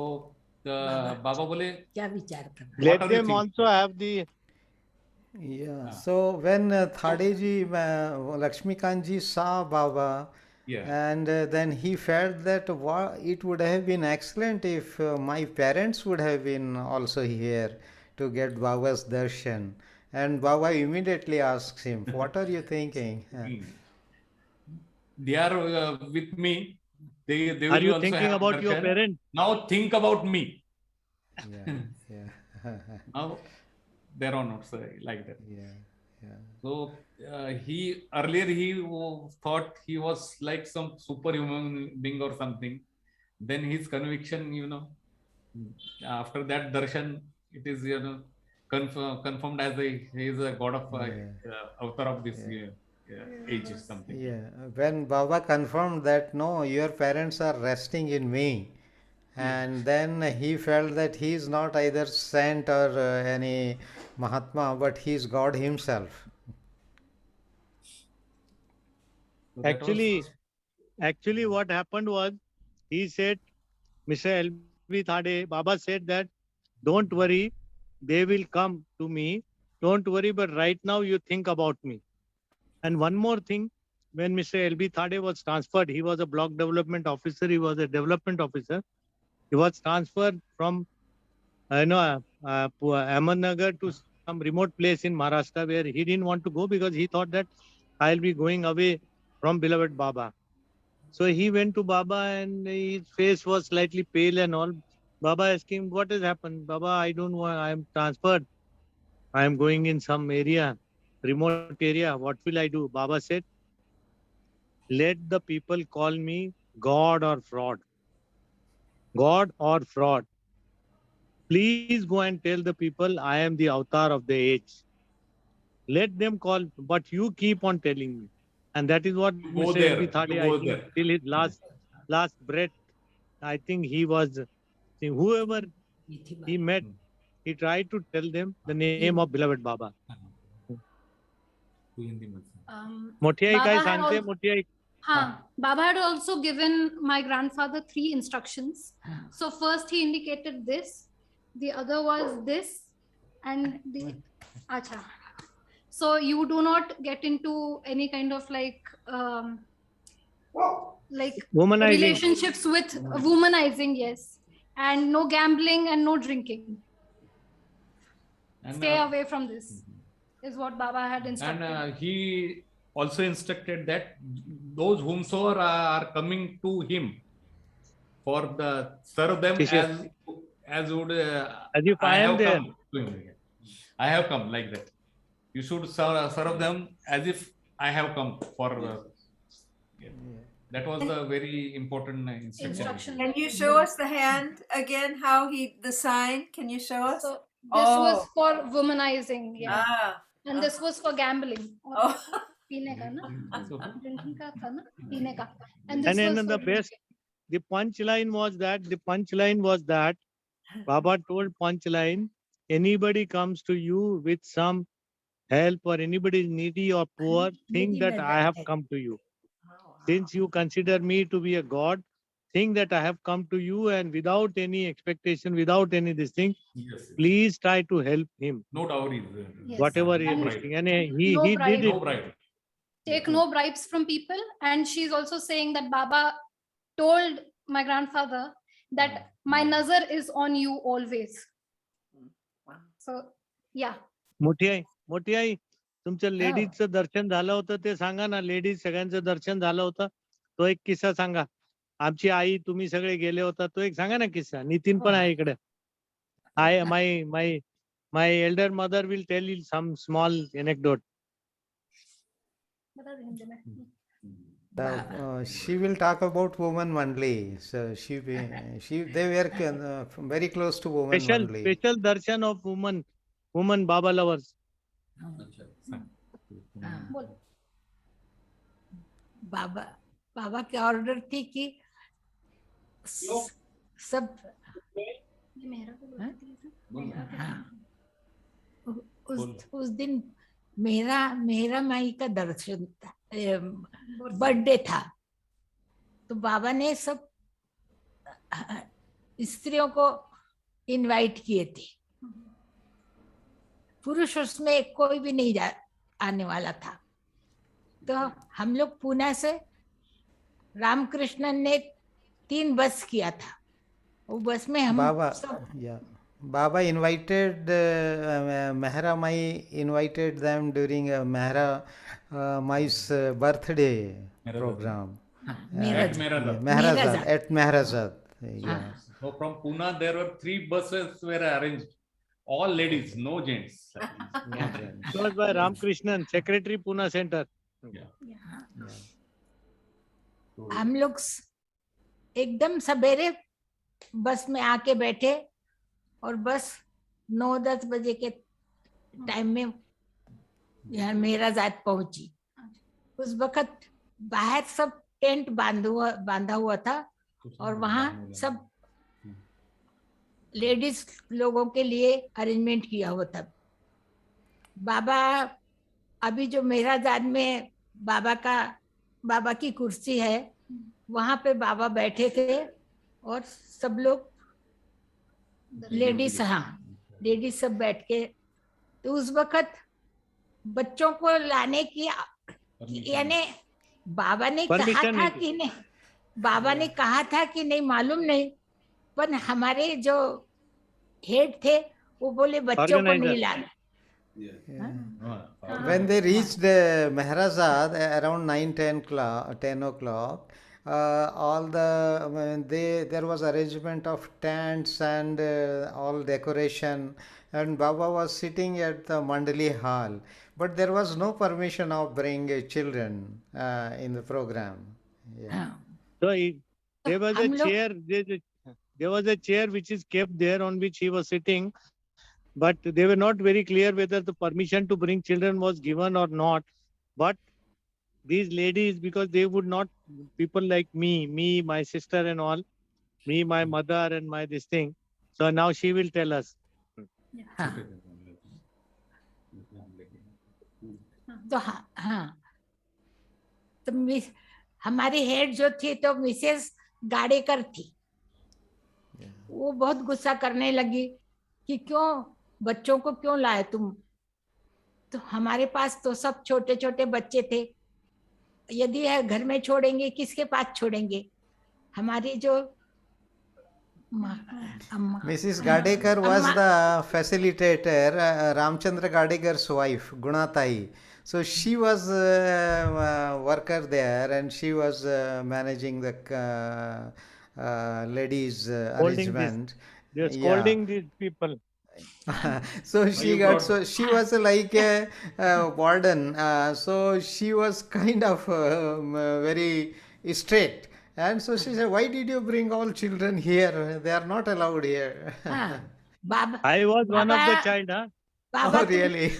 [SPEAKER 2] बाबा बोले,
[SPEAKER 3] क्या विचार कर रहे
[SPEAKER 7] Let
[SPEAKER 2] What are you
[SPEAKER 7] them
[SPEAKER 2] thinking?
[SPEAKER 7] also have the
[SPEAKER 1] Yeah.
[SPEAKER 2] Ah.
[SPEAKER 1] So when Thade ji, Lakshmikant ji saw Baba,
[SPEAKER 2] Yeah.
[SPEAKER 1] and then he felt that it would have been excellent if my parents would have been also here to get Baba's darshan. And Baba immediately asks him, "What are you thinking?"
[SPEAKER 2] They are with me. They
[SPEAKER 7] Are
[SPEAKER 2] will
[SPEAKER 7] you
[SPEAKER 2] also
[SPEAKER 7] thinking
[SPEAKER 2] have
[SPEAKER 7] about your
[SPEAKER 2] darshan.
[SPEAKER 7] parents?
[SPEAKER 2] Now think about me.
[SPEAKER 1] Yeah, yeah,
[SPEAKER 2] Now there are not like that.
[SPEAKER 1] yeah, yeah.
[SPEAKER 2] So he earlier thought he was like some superhuman being or something. Then his conviction, after that darshan, it is confirmed as he is a god of avatar of this age or something.
[SPEAKER 1] Yeah, when Baba confirmed that no, your parents are resting in me, and then he felt that he is not either saint or any Mahatma, but he is God himself.
[SPEAKER 2] So that was
[SPEAKER 7] Actually, what happened was, he said, Mr. L.B. Thade, Baba said that, don't worry, they will come to me. Don't worry, but right now you think about me. And one more thing, when Mr. L.B. Thade was transferred, he was a block development officer, he was a development officer. He was transferred from Ahmednagar to some remote place in Maharashtra where he didn't want to go because he thought that I'll be going away from beloved Baba. So he went to Baba and his face was slightly pale and all. Baba asked him, what has happened? Baba, I don't want, I am transferred. I am going in some area, remote area. What will I do? Baba said, let the people call me God or fraud. God or fraud. Please go and tell the people I am the avatar of the age. Let them call, but you keep on telling me. And that is what
[SPEAKER 2] go
[SPEAKER 7] Mr.
[SPEAKER 2] there.
[SPEAKER 7] L.B. Thade,
[SPEAKER 2] You
[SPEAKER 7] I
[SPEAKER 2] go
[SPEAKER 7] think,
[SPEAKER 2] there.
[SPEAKER 7] till his last breath, I think he was, whoever he met, he tried to tell them the name of beloved Baba. मोठियाई काय
[SPEAKER 4] Baba had
[SPEAKER 7] सांगते
[SPEAKER 4] al-
[SPEAKER 7] मोठियाई
[SPEAKER 4] Baba had also given my grandfather 3 instructions. So first he indicated this, the other was this, and the acha. So you do not get into any kind of like
[SPEAKER 7] womanizing.
[SPEAKER 4] relationships with womanizing, yes, and no gambling and no drinking.
[SPEAKER 2] And,
[SPEAKER 4] Stay away from this, is what Baba had instructed.
[SPEAKER 2] And he also instructed that those whomsoever are coming to him for the serve them as would
[SPEAKER 7] as if I am
[SPEAKER 2] have
[SPEAKER 7] there.
[SPEAKER 2] come to him. I have come like that. You should serve them as if I have come for. That was a very important instruction.
[SPEAKER 9] Can you show us the hand again? How the sign? Can you show us?
[SPEAKER 4] So this was for womanizing, yeah.
[SPEAKER 9] Ah.
[SPEAKER 4] And this was for gambling.
[SPEAKER 9] Oh.
[SPEAKER 4] Peene ka na? Drinking ka tha na? Peene ka. And
[SPEAKER 7] And
[SPEAKER 4] this was
[SPEAKER 7] then the
[SPEAKER 4] for
[SPEAKER 7] best, the punchline was that Baba told punchline, anybody comes to you with some help or anybody is needy or poor, think that I have come to you. Since you consider me to be a God, think that I have come to you and without any expectation, without any this thing, please try to help him.
[SPEAKER 2] No dowry.
[SPEAKER 4] Yes.
[SPEAKER 7] Whatever he
[SPEAKER 2] No
[SPEAKER 7] is
[SPEAKER 2] bribe.
[SPEAKER 7] doing. And he
[SPEAKER 4] No
[SPEAKER 7] did
[SPEAKER 4] bribe.
[SPEAKER 7] it.
[SPEAKER 2] No bribe.
[SPEAKER 4] take no bribes from people. And she's also saying that Baba told my grandfather that my nazar is on you always. So yeah.
[SPEAKER 7] मोठी आई तुमच्या लेडीजचं दर्शन झालं होतं ते सांगा ना. Ladies सगळ्यांचं दर्शन झालं होतं तो एक किस्सा सांगा. आमची आई तुम्ही सगळे गेले होता तो एक सांगा ना किस्सा. नितीन पण आहे इकडे. My elder mother will tell you some small anecdote.
[SPEAKER 1] She will talk about women only. So they were very close to women only.
[SPEAKER 7] Special darshan of woman Baba lovers.
[SPEAKER 3] बाबा की ऑर्डर थी कि सब हाँ, उस दिन मेरा माई का दर्शन था, बर्थडे था, तो बाबा ने सब स्त्रियों को इनवाइट किए थे, पुरुष उसमें कोई भी नहीं आने वाला था। तो हम लोग पुणे से रामकृष्णन ने 3 बस किया था, वो बस में हम
[SPEAKER 1] Baba invited Mehra Mai invited them during Mehra Mai's birthday program.
[SPEAKER 2] At Mehrazad.
[SPEAKER 1] Mehrazad, at Mehrazad. Yeah.
[SPEAKER 2] So from Pune, there were 3 buses were arranged. All ladies, no gents.
[SPEAKER 7] It was by Ramkrishnan, Secretary Pune Center.
[SPEAKER 3] हम लोग एकदम सवेरे बस में आके बैठे और बस 9-10 बजे के टाइम में यहाँ मेहराजाद पहुंची। उस वक्त बाहर सब टेंट बांधा हुआ था और वहाँ सब लेडीज लोगों के लिए अरेंजमेंट किया हुआ था। बाबा अभी जो मेहराजाद में बाबा की कुर्सी है, वहां पे बाबा बैठे थे और सब लोग लेडीज लेडीज सब बैठ के, तो उस वक्त बच्चों को लाने की यानी बाबा ने कहा था कि नहीं, बाबा ने कहा था कि नहीं मालूम नहीं, पर हमारे जो हेड थे वो बोले बच्चों को नहीं लाना।
[SPEAKER 1] When they reached Mehrazad around 9-10 o'clock, all there was arrangement of tents and all decoration, and Baba was sitting at the Mandali hall, but there was no permission of bringing children in the program.
[SPEAKER 7] So there was a chair. There was a chair which is kept there on which he was sitting, but they were not very clear whether the permission to bring children was given or not. But these ladies, because they would not, people like me, my sister and all, me, my mother and my this thing. So now she will tell us.
[SPEAKER 3] तो तो हमारी head जो थी तो Mrs Gadekar थी, वो बहुत गुस्सा करने लगी कि क्यों बच्चों को क्यों लाए तुम, तो हमारे पास तो सब छोटे छोटे बच्चे थे, यदि है घर में छोड़ेंगे किसके पास छोड़ेंगे। हमारी जो
[SPEAKER 1] Mrs. Gadekar was the facilitator, Ramchandra Gadekar's wife, Gunatai. So she was a worker there and she was managing the ladies arrangement.
[SPEAKER 7] They are scolding these people.
[SPEAKER 1] So she was like a warden. So she was kind of very strict. And so she said, why did you bring all children here? They are not allowed here.
[SPEAKER 7] I was one of the child.
[SPEAKER 1] Oh, really?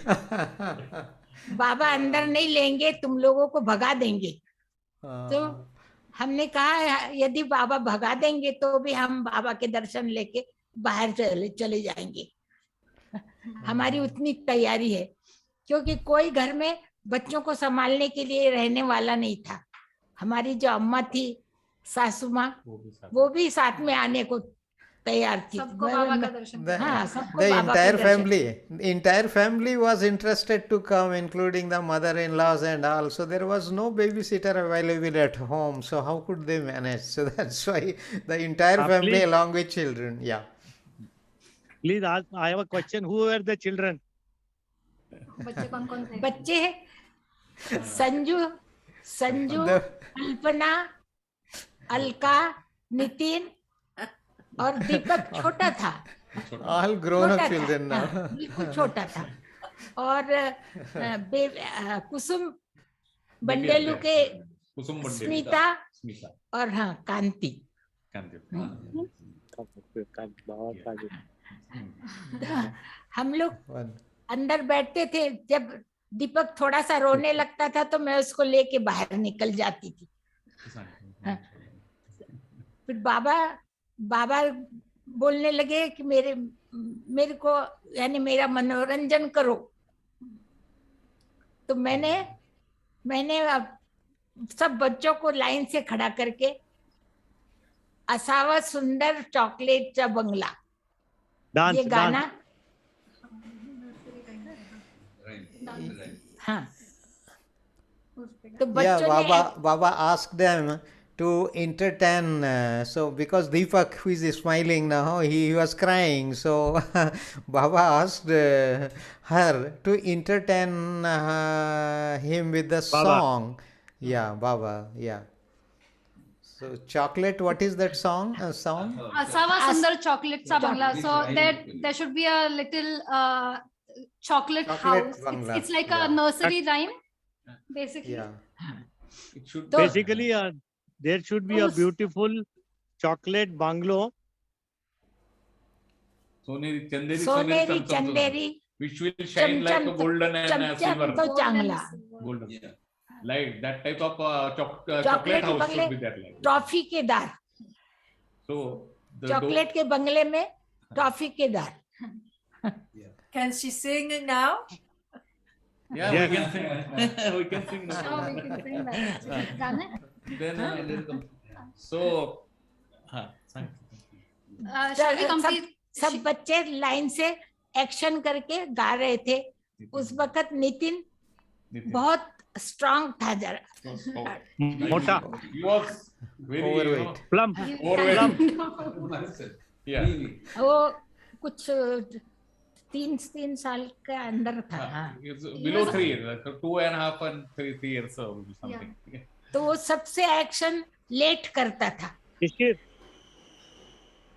[SPEAKER 3] बाबा अंदर नहीं लेंगे, तुम लोगों को भगा देंगे। तो हमने कहा यदि बाबा भगा देंगे तो भी हम बाबा के दर्शन लेके बाहर चले जाएंगे। हमारी उतनी तैयारी है, क्योंकि कोई घर में बच्चों को संभालने के लिए रहने वाला नहीं था। हमारी जो अम्मा थी, सासू माँ, वो भी साथ में आने को तैयार थी।
[SPEAKER 4] सबको बाबा का दर्शन।
[SPEAKER 1] The entire family was interested to come, including the mother-in-laws and all. So there was no babysitter available at home. So how could they manage? So that's why the entire family along with children. Yeah.
[SPEAKER 7] Please ask. I have a question. Who were the children?
[SPEAKER 4] बच्चे कौन-कौन थे?
[SPEAKER 3] बच्चे संजू, कल्पना, अलका, नितिन और दीपक छोटा था।
[SPEAKER 1] All grown up children now.
[SPEAKER 3] बिल्कुल छोटा था। और कुसुम बंडेलू के स्मिता और कांति। हम लोग अंदर बैठते थे, जब दीपक थोड़ा सा रोने लगता था तो मैं उसको लेके बाहर निकल जाती थी। फिर बाबा बोलने लगे कि मेरे को यानी मेरा मनोरंजन करो। तो मैंने अब सब बच्चों को लाइन से खड़ा करके असावा सुंदर चॉकलेटचा बंगला ये गाना हाँ तो
[SPEAKER 1] Yeah,
[SPEAKER 3] बच्चों ने
[SPEAKER 1] Baba asked them to entertain. So because Deepak, who is smiling now, he was crying. So Baba asked her to entertain him with the song. Yeah, Baba. Yeah. So chocolate. What is that song? Song.
[SPEAKER 4] Asawa Sundar Chocolate Cha Bangla. So there should be a little chocolate house.
[SPEAKER 1] Bangla.
[SPEAKER 4] It's like
[SPEAKER 1] Yeah.
[SPEAKER 4] a nursery rhyme, basically.
[SPEAKER 1] Yeah.
[SPEAKER 2] It should
[SPEAKER 7] Basically, there should be a
[SPEAKER 3] Those-
[SPEAKER 7] beautiful chocolate bungalow.
[SPEAKER 2] Soneri Chanderi
[SPEAKER 3] सोनेरी
[SPEAKER 2] Cham Cham,
[SPEAKER 3] Chanderi
[SPEAKER 2] which will shine like a golden and
[SPEAKER 3] chamcham
[SPEAKER 2] silver.
[SPEAKER 3] तो चांगला
[SPEAKER 2] Golden.
[SPEAKER 5] Yeah.
[SPEAKER 2] Like that type of chocolate
[SPEAKER 3] Chocolate
[SPEAKER 2] house
[SPEAKER 3] बंगले,
[SPEAKER 2] should be there. Like.
[SPEAKER 3] Toffee के दार
[SPEAKER 2] So the
[SPEAKER 3] chocolate के बंगले में toffee के दार
[SPEAKER 9] Can she sing it now?
[SPEAKER 2] yeah,
[SPEAKER 7] Yes.
[SPEAKER 2] we can sing. We can sing now.
[SPEAKER 4] Oh, we can sing that. Gaana?
[SPEAKER 2] Then so thank you.
[SPEAKER 4] Shall we complete?
[SPEAKER 3] सब बच्चे line से action करके गा रहे थे। उस वक्त नितिन बहुत स्ट्रांग था जरा
[SPEAKER 7] Mota,
[SPEAKER 2] He was very
[SPEAKER 1] Overweight.
[SPEAKER 7] plump.
[SPEAKER 2] overweight. Yeah.
[SPEAKER 3] वो कुछ 3 साल के अंदर था हाँ।
[SPEAKER 2] It's below 3, like 2.5 and 3 years old something.
[SPEAKER 3] तो वो सबसे एक्शन लेट करता था
[SPEAKER 7] इसके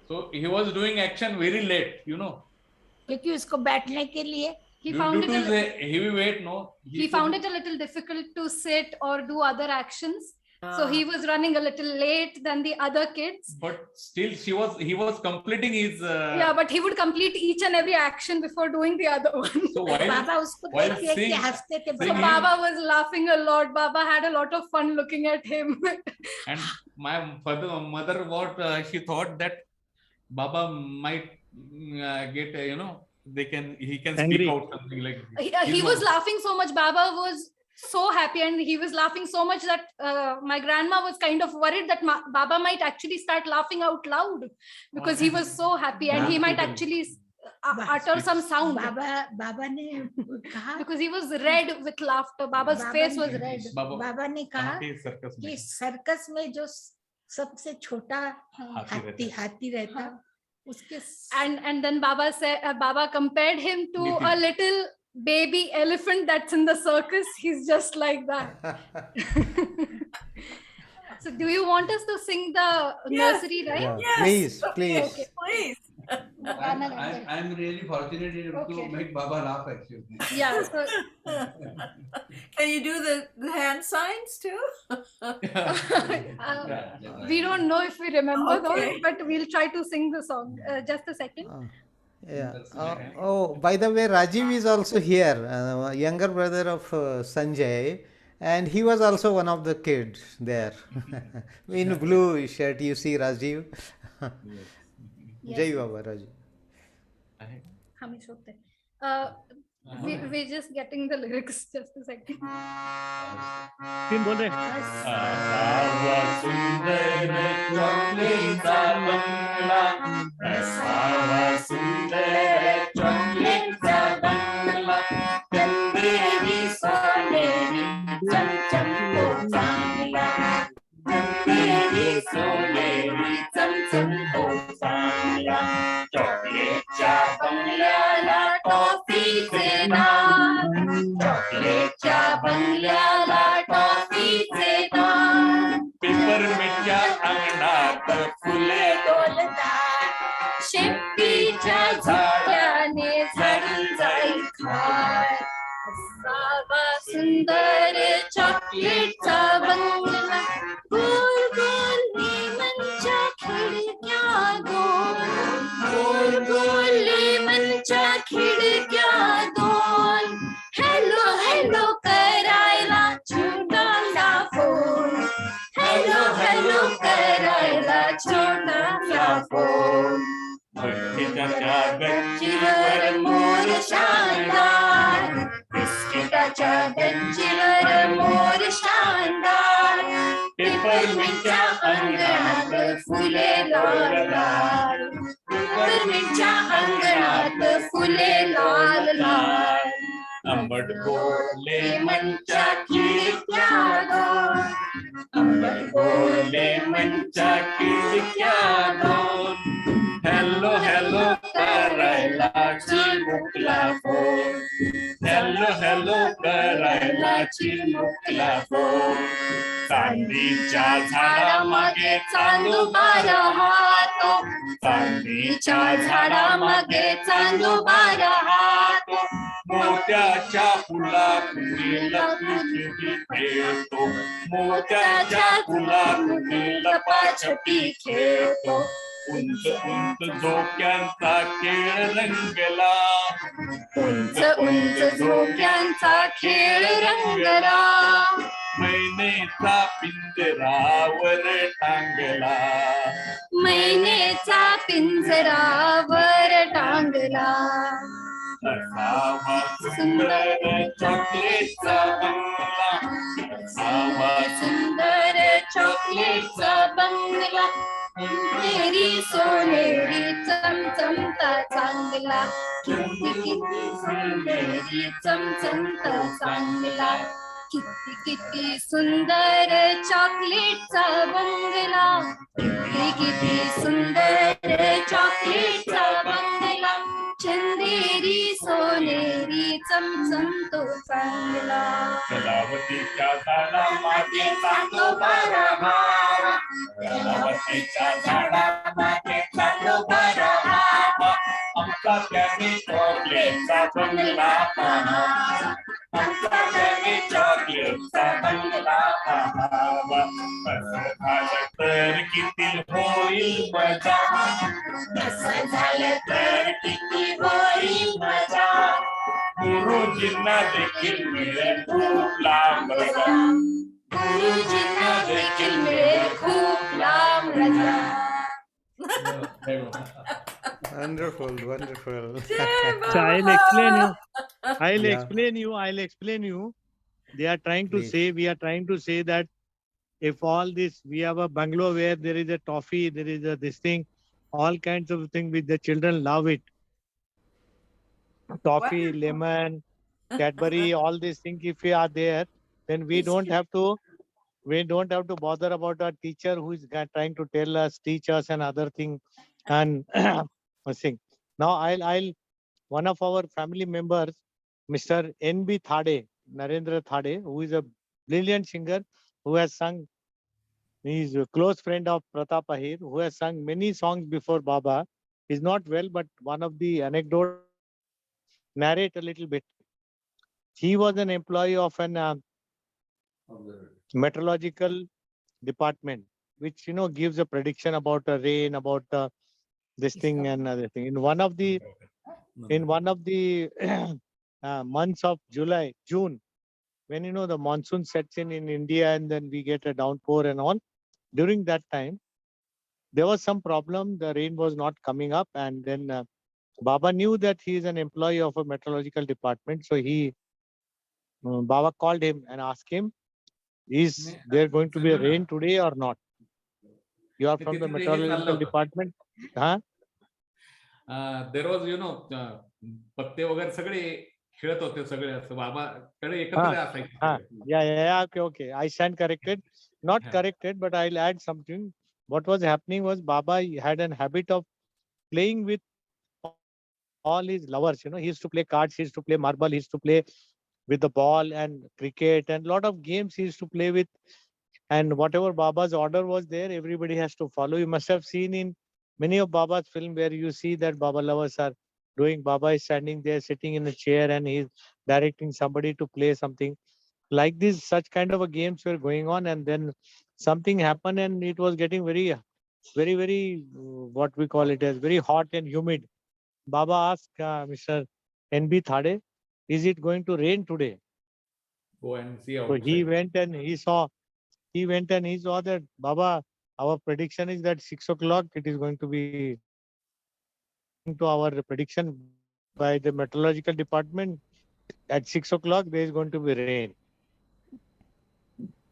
[SPEAKER 2] So he was doing action very late, you know.
[SPEAKER 3] क्योंकि उसको बैठने के लिए
[SPEAKER 4] He
[SPEAKER 2] Due
[SPEAKER 4] found
[SPEAKER 2] to
[SPEAKER 4] it.
[SPEAKER 2] his heavy weight, no.
[SPEAKER 4] He found it a little difficult to sit or do other actions. So he was running a little late than the other kids.
[SPEAKER 2] But still, he was completing his.
[SPEAKER 4] Yeah, but he would complete each and every action before doing the other one.
[SPEAKER 2] So while
[SPEAKER 3] बाबा उसको
[SPEAKER 2] while
[SPEAKER 3] देख देख के
[SPEAKER 2] sing-
[SPEAKER 3] हंसते थे
[SPEAKER 4] So
[SPEAKER 2] singing-
[SPEAKER 4] Baba was laughing a lot. Baba had a lot of fun looking at him.
[SPEAKER 2] and my mother, what she thought that Baba might get, he can
[SPEAKER 7] Angry.
[SPEAKER 2] speak out something like.
[SPEAKER 4] He was laughing so much. Baba was so happy, and he was laughing so much that my grandma was kind of worried that Baba might actually start laughing out loud because he was so happy and he might actually utter some sound
[SPEAKER 3] बाबा ने कहा
[SPEAKER 4] because he was red with laughter. Baba's face was red.
[SPEAKER 3] बाबा ने कहा
[SPEAKER 2] circus
[SPEAKER 3] कि circus में जो सबसे छोटा हाथी रहता उसके
[SPEAKER 4] And then Baba said Baba compared him to a little baby elephant that's in the circus. He's just like that. So do you want us to sing the nursery rhyme?
[SPEAKER 1] Yeah.
[SPEAKER 9] Yes.
[SPEAKER 1] Please, please.
[SPEAKER 4] Okay.
[SPEAKER 9] Please.
[SPEAKER 5] I'm really fortunate enough
[SPEAKER 4] Okay.
[SPEAKER 5] to make Baba laugh actually.
[SPEAKER 4] Yeah. So,
[SPEAKER 9] Can you do the hand signs too?
[SPEAKER 4] we don't know if we remember
[SPEAKER 9] Okay.
[SPEAKER 4] those, but we'll try to sing the song. Just a second.
[SPEAKER 1] Yeah. Oh, by the way, Rajiv is also here, younger brother of Sanjay, and he was also one of the kids there. In blue shirt, you see Rajiv. Jai Baba, Rajiv.
[SPEAKER 4] We're just getting the lyrics. Just a second.
[SPEAKER 7] तीन बोल रहे
[SPEAKER 2] Asawa sundara chocolate-cha bangla, Asawa sundara chocolate-cha bangla, Chanderi soneri cham cham ko changla, Chanderi soneri cham cham ko changla, chocolate-cha bangla la toffee se naam, chocolate-cha bangla la toffee se naam, पिपरमिंटच्या अंगणात फुले डोलतात, शेपटीच्या झाडाने झाडून जाईल खाय, असावा सुंदर चॉकलेटचा बंगला, गोल गोल लेमनच्या खिडक्या दोन, गोल गोल लेमनच्या खिडक्या दोन, हॅलो हॅलो करायला छोटासा फोन, हॅलो हॅलो करायला छोटासा फोन, भट्टीच्या कागद
[SPEAKER 11] गव्हर्नमेंटच्या अंगणात फुले लाल लाल, गव्हर्नमेंटच्या अंगणात फुले लाल लाल.
[SPEAKER 2] आंबट गोड लेमनच्या खिडक्या
[SPEAKER 11] दोन,
[SPEAKER 2] आंबट गोड लेमनच्या खिडक्या दोन. हॅलो हॅलो करायला चिमुकला फोन, हॅलो हॅलो करायला चिमुकला फोन. चांदीच्या झाडामागे चांदोबा राहतो, चांदीच्या झाडामागे चांदोबा राहतो. मोत्याच्या फुलाकुंडी लपाछपी खेळतो, मोत्याच्या फुलाकुंडी लपाछपी खेळतो. उंच उंच झोक्यांचा खेळ रंगला,
[SPEAKER 11] उंच उंच झोक्यांचा खेळ रंगला.
[SPEAKER 2] मैनेचा पिंजरावर टांगला,
[SPEAKER 11] मैनेचा पिंजरावर टांगला.
[SPEAKER 2] असावा सुंदर चॉकलेटचा बंगला, असावा
[SPEAKER 11] सुंदर चॉकलेटचा बंगला. मेरी सोनेरी चमचमता चांगला, किती किती सोनेरी चमचमता चांगला. किती किती सुंदर चॉकलेटचा बंगला, किती किती सुंदर चॉकलेटचा बंगला. चंदेरी सोनेरी चमचमतो चांगला.
[SPEAKER 2] कलावतीच्या झाडामागे चांदोबा राहावा, कलावतीच्या झाडामागे चांदोबा राहावा. आमचा त्याने चॉकलेटचा बंगला पाहावा, आमचा त्याने चॉकलेटचा बंगला पाहावा. असं झालं तर किती होईल मजा,
[SPEAKER 11] असं झालं तर किती होईल मजा.
[SPEAKER 2] गुरुजींना देखील मिळेल खूप लांब रजा,
[SPEAKER 11] गुरुजींना देखील मिळेल खूप लांब रजा.
[SPEAKER 1] Wonderful, wonderful.
[SPEAKER 7] So I'll explain you. I'll
[SPEAKER 1] Yeah.
[SPEAKER 7] explain you. I'll explain you. They are trying to
[SPEAKER 1] Please.
[SPEAKER 7] say, we are trying to say that if all this, we have a bungalow where there is a toffee, there is a this thing, all kinds of things which the children love it. Toffee,
[SPEAKER 9] Wonderful.
[SPEAKER 7] lemon, Cadbury, all these things, if we are there, then we
[SPEAKER 9] It's
[SPEAKER 7] don't
[SPEAKER 9] true.
[SPEAKER 7] have to, we don't have to bother about our teacher who is trying to tell us, teach us and other thing and thing. Now one of our family members, Mr. N.B. Thade, Narendra Thade, who is a brilliant singer, who has sung, he is a close friend of Pratap Ahir, who has sung many songs before Baba. He's not well, but one of the anecdote narrate a little bit. He was an employee of an meteorological department, which gives a prediction about a rain, about this thing and other thing. In one of the months of June, when the monsoon sets in India and then we get a downpour and all, during that time there was some problem. The rain was not coming up, and then Baba knew that he is an employee of a meteorological department, so Baba called him and asked him, is there going to be a rain today or not? You are from the meteorological department? Huh?
[SPEAKER 2] There was, पत्ते वगैरे सगळे खेळत होते सगळे असं बाबाकडे एकत्र असायचे.
[SPEAKER 7] Yeah, okay. I stand corrected. Not
[SPEAKER 2] Yeah.
[SPEAKER 7] corrected, but I'll add something. What was happening was Baba had a habit of playing with all his lovers. He used to play cards, he used to play marble, he used to play with the ball and cricket and lot of games he used to play with. And whatever Baba's order was there, everybody has to follow. You must have seen in many of Baba's film where you see that Baba lovers are doing. Baba is standing there, sitting in a chair, and he's directing somebody to play something. Like this, such kind of a games were going on, and then something happened, and it was getting very, what we call it as very hot and humid. Baba asked Mr. N.B. Thade, is it going to rain today?
[SPEAKER 2] Go and see
[SPEAKER 7] So
[SPEAKER 2] outside.
[SPEAKER 7] he went and he saw that, Baba, our prediction is that 6 o'clock it is going to be, to our prediction by the meteorological department, at 6 o'clock there is going to be rain.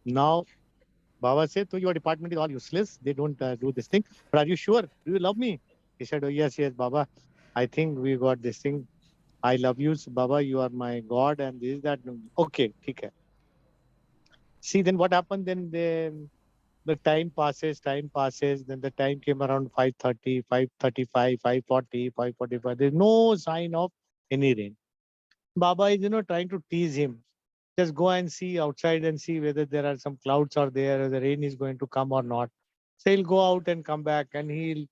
[SPEAKER 7] Now Baba said, so your department is all useless. They don't do this thing. But are you sure? Do you love me? He said, oh, yes, yes, Baba. I think we got this thing. I love you, Baba. You are my God. And this, that. Okay, okay. See, then what happened? Then the time passes. Then the time came around 5:30, 5:35, 5:40, 5:45. There's no sign of any rain. Baba is, trying to tease him. Just go and see outside and see whether there are some clouds are there, or the rain is going to come or not. So he'll go out and come back, and he'll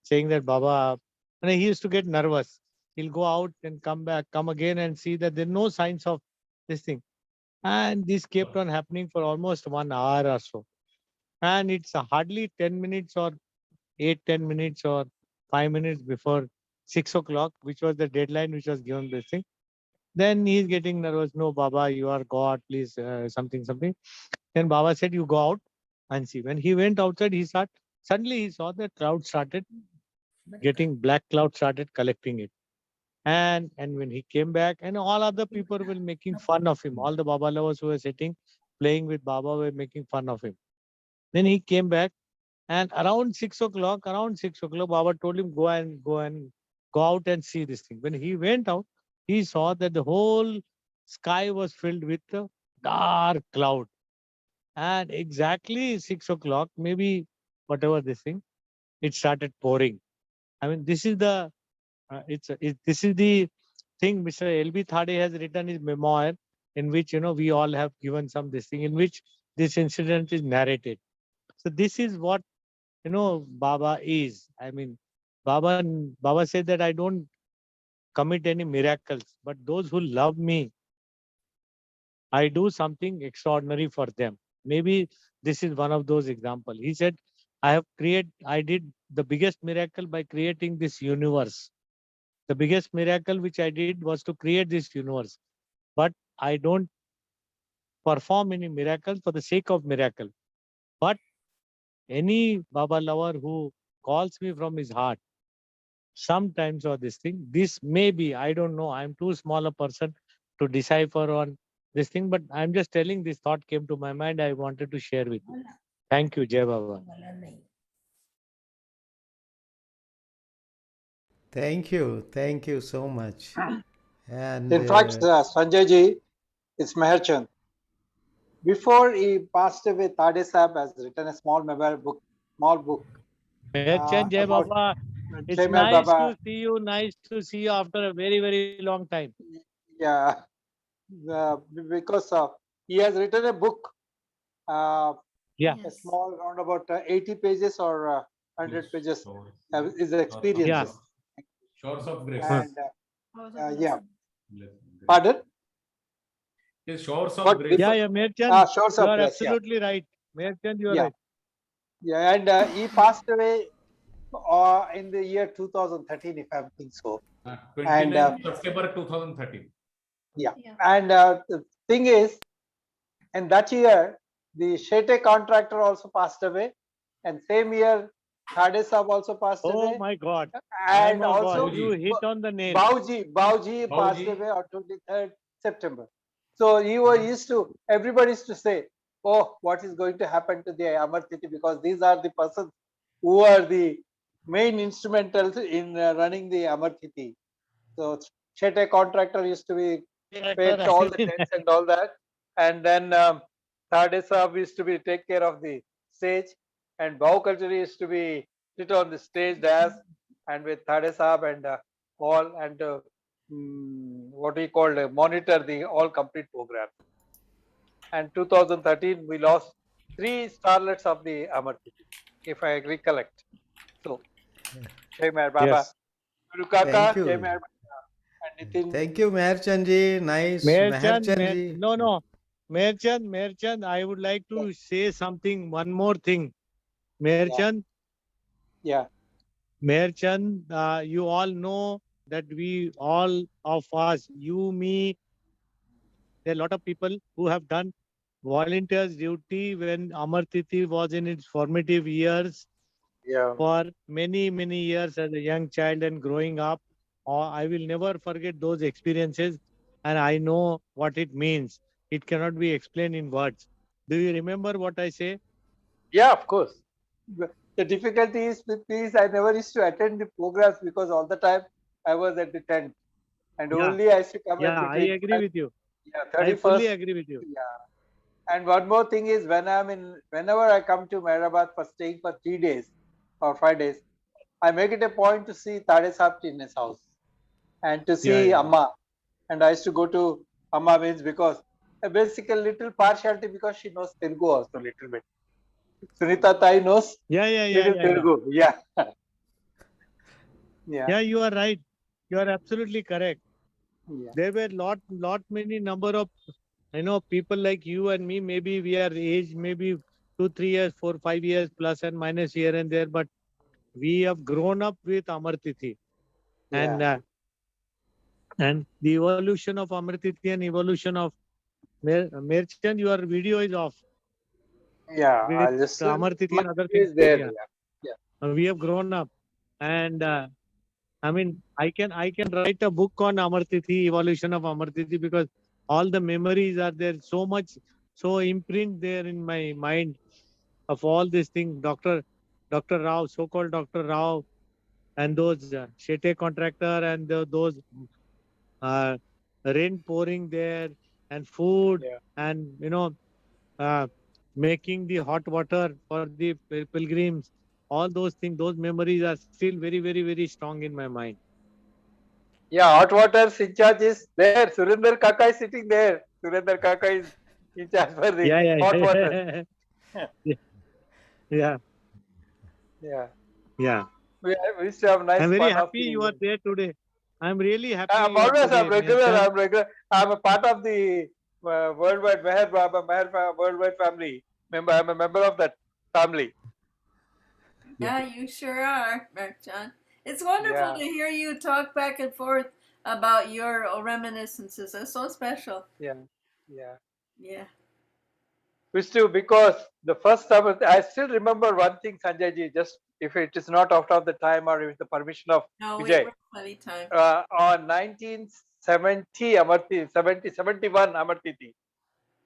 [SPEAKER 7] saying that Baba, and he used to get nervous. He'll go out and come back, come again and see that there are no signs of this thing. And this kept on happening for almost 1 hour or so. And it's hardly 10 minutes or 10 minutes or 5 minutes before 6 o'clock, which was the deadline which was given this thing. Then he's getting nervous. No, Baba, you are God, please, something. Then Baba said, you go out and see. When he went outside, suddenly he saw the cloud started black cloud started collecting it. And when he came back, and all other people were making fun of him. All the Baba lovers who were sitting, playing with Baba were making fun of him. Then he came back, and around 6 o'clock, Baba told him, go out and see this thing. When he went out, he saw that the whole sky was filled with a dark cloud. And exactly 6 o'clock, maybe whatever this thing, it started pouring. I mean, this is the this is the thing Mr. L.B. Thade has written his memoir, in which we all have given some this thing, in which this incident is narrated. So this is what Baba is. I mean, Baba said that I don't commit any miracles, but those who love me, I do something extraordinary for them. Maybe this is one of those examples. He said, I did the biggest miracle by creating this universe. The biggest miracle which I did was to create this universe. But I don't perform any miracles for the sake of miracle. But any Baba lover who calls me from his heart, sometimes or this thing, this may be, I don't know, I'm too small a person to decipher on this thing, but I'm just telling this thought came to my mind. I wanted to share with you. Thank you, Jai Baba.
[SPEAKER 1] Thank you so much. And
[SPEAKER 12] In fact, Sanjay ji, it's Meherchand. Before he passed away, Thade Sahib has written a small book.
[SPEAKER 7] Meherchand, Jai
[SPEAKER 12] about
[SPEAKER 7] Baba. It's
[SPEAKER 12] Jai Meher
[SPEAKER 7] nice
[SPEAKER 12] Baba.
[SPEAKER 7] to see you. Nice to see you after a very, very long time.
[SPEAKER 12] Yeah, because he has written a book.
[SPEAKER 7] Yeah.
[SPEAKER 12] A small, around about 80 pages or 100 pages. His experiences.
[SPEAKER 7] Yeah.
[SPEAKER 2] Shores of Grace.
[SPEAKER 12] And yeah. Pardon?
[SPEAKER 2] Yes, Shores of Grace.
[SPEAKER 7] Yeah, Meherchand,
[SPEAKER 12] Shores
[SPEAKER 7] you
[SPEAKER 12] of
[SPEAKER 7] are
[SPEAKER 12] Grace,
[SPEAKER 7] absolutely right. Meherchand, you are right.
[SPEAKER 12] Yeah, and he passed away in the year 2013, if I think so.
[SPEAKER 2] 29th September 2013.
[SPEAKER 12] Yeah. And the thing is, in that year, the Shete contractor also passed away, and same year, Thade Sahib also passed away.
[SPEAKER 7] Oh my God.
[SPEAKER 12] And
[SPEAKER 7] Oh my
[SPEAKER 12] also,
[SPEAKER 7] God. You hit on the nail.
[SPEAKER 12] Bauji passed away on 23rd September. So everybody used to say, oh, what is going to happen to the Amar Tithi, because these are the persons who are the main instrumentals in running the Amar Tithi. So Shete contractor used to be paid all the tents and all that. And then Thade Sahib used to take care of the stage, and Bhau Culture used to sit on the stage dais, and with Thade Sahib and all, and what we call monitor the all complete program. And 2013 we lost 3 starlets of the Amar Tithi, if I recollect. So, Jai Meher Baba,
[SPEAKER 7] Yes.
[SPEAKER 12] Guru Kaka,
[SPEAKER 1] Thank you.
[SPEAKER 12] Jai Meher Baba, and Nitin.
[SPEAKER 1] Thank you, Meherchand ji. Nice. Meherchand ji.
[SPEAKER 7] No. Meherchand, I would like to say something, one more thing. Meherchand.
[SPEAKER 12] Yeah.
[SPEAKER 7] Meherchand, you all know that we all of us, you, me, there are a lot of people who have done volunteers duty when Amar Tithi was in its formative years.
[SPEAKER 12] Yeah.
[SPEAKER 7] For many, many years as a young child and growing up. I will never forget those experiences, and I know what it means. It cannot be explained in words. Do you remember what I say?
[SPEAKER 12] Yeah, of course. The difficulty is with me is I never used to attend the programs because all the time I was at the tent, and
[SPEAKER 7] Yeah.
[SPEAKER 12] only I used to come at
[SPEAKER 7] Yeah,
[SPEAKER 12] the
[SPEAKER 7] I agree with you.
[SPEAKER 12] yeah,
[SPEAKER 7] I fully
[SPEAKER 12] 31st.
[SPEAKER 7] agree with you.
[SPEAKER 12] Yeah. And one more thing is whenever I come to Mehrabad for staying for 3 days or 5 days, I make it a point to see Tade Sahib in his house and to see
[SPEAKER 7] Yeah.
[SPEAKER 12] Amma. And I used to go to Amma means because basically little partiality because she knows Telugu also little bit. Sunita Tai knows
[SPEAKER 7] Yeah.
[SPEAKER 12] little Telugu. Yeah. Yeah.
[SPEAKER 7] Yeah, you are right. You are absolutely correct.
[SPEAKER 12] Yeah.
[SPEAKER 7] There were lot many number of people like you and me. Maybe we are aged maybe 2-3 years, 4-5 years plus and minus here and there, but we have grown up with Amar Tithi.
[SPEAKER 12] Yeah.
[SPEAKER 7] And the evolution of Amar Tithi and evolution of Merchant, your video is off.
[SPEAKER 12] Yeah.
[SPEAKER 7] With
[SPEAKER 12] I'll just
[SPEAKER 7] Amar Tithi
[SPEAKER 12] my
[SPEAKER 7] and other
[SPEAKER 12] video
[SPEAKER 7] things.
[SPEAKER 12] is there.
[SPEAKER 7] Yeah.
[SPEAKER 12] Yeah.
[SPEAKER 7] We have grown up, and I mean, I can write a book on Amar Tithi, evolution of Amar Tithi, because all the memories are there, so imprint there in my mind of all these things. Dr. Rao, so-called Dr. Rao, and those Shete contractor and those rain pouring there and food
[SPEAKER 12] Yeah.
[SPEAKER 7] and making the hot water for the pilgrims. All those things, those memories are still very, very, very strong in my mind.
[SPEAKER 12] Yeah, hot water in charge is there. Surinder Kaka is sitting there. Surinder Kaka is in charge for the hot water.
[SPEAKER 7] Yeah.
[SPEAKER 12] Yeah. We used to have nice
[SPEAKER 7] I'm very
[SPEAKER 12] fun of
[SPEAKER 7] happy
[SPEAKER 12] the
[SPEAKER 7] you are there today. I'm really happy.
[SPEAKER 12] I'm always
[SPEAKER 7] today,
[SPEAKER 12] I'm regular.
[SPEAKER 7] Merchant.
[SPEAKER 12] I'm regular. I'm a part of the worldwide Meher Baba Meher worldwide family. I'm a member of that family.
[SPEAKER 9] Yeah, you sure are, Merchant. It's wonderful
[SPEAKER 12] Yeah.
[SPEAKER 9] to hear you talk back and forth about your reminiscences. That's so special.
[SPEAKER 12] Yeah. Yeah.
[SPEAKER 9] Yeah.
[SPEAKER 12] Used to because the first time I still remember one thing, Sanjay ji, just if it is not out of the time or with the permission of
[SPEAKER 9] No, we
[SPEAKER 12] Vijay.
[SPEAKER 9] were plenty time.
[SPEAKER 12] On 1970 71 Amar Tithi.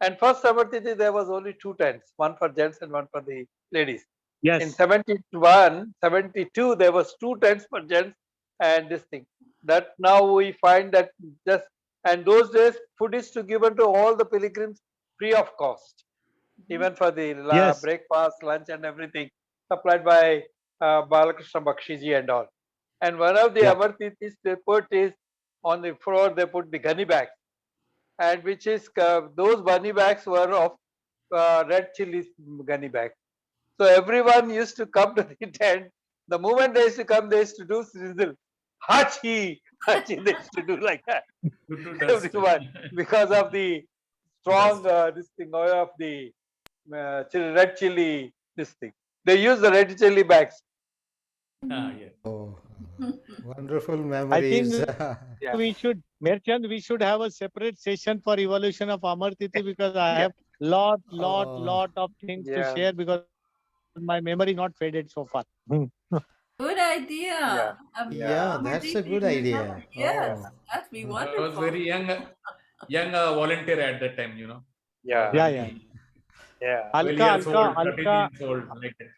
[SPEAKER 12] And first Amar Tithi there was only 2 tents, one for gents and one for the ladies.
[SPEAKER 7] Yes.
[SPEAKER 12] In 71, 72 there was 2 tents for gents and this thing. That now we find that just and those days food is to given to all the pilgrims free of cost. Even for the
[SPEAKER 7] Yes.
[SPEAKER 12] breakfast, lunch and everything supplied by Balakrishna Bakshiji and all. And one of the
[SPEAKER 7] Yeah.
[SPEAKER 12] Amar Tithis they put is on the floor they put the gunny bags, and which is those gunny bags were of red chili gunny bags. So everyone used to come to the tent. The moment they used to come, they used to do sizzle. Hachi, hachi. They used to do like that. Everyone, because of the strong this thing of the red chili. This thing they use the red chili bags.
[SPEAKER 2] Yeah.
[SPEAKER 1] Oh, wonderful
[SPEAKER 7] I think
[SPEAKER 1] memories.
[SPEAKER 7] we should, Merchant, we should have a separate session for evolution of Amar Tithi because I
[SPEAKER 12] Yeah.
[SPEAKER 7] have lot of things to
[SPEAKER 12] Yeah.
[SPEAKER 7] share because my memory not faded so far.
[SPEAKER 9] Good idea.
[SPEAKER 12] Yeah.
[SPEAKER 1] Yeah,
[SPEAKER 9] Amar
[SPEAKER 1] that's a
[SPEAKER 9] Tithi
[SPEAKER 1] good
[SPEAKER 9] in
[SPEAKER 1] idea.
[SPEAKER 9] Mehrabad. Yes,
[SPEAKER 1] Oh.
[SPEAKER 9] that'd be
[SPEAKER 2] I
[SPEAKER 9] wonderful.
[SPEAKER 2] was very young volunteer at that time,
[SPEAKER 12] Yeah.
[SPEAKER 7] Yeah.
[SPEAKER 12] Yeah.
[SPEAKER 2] 12 years
[SPEAKER 7] Alka,
[SPEAKER 2] old, 13 years old, like that.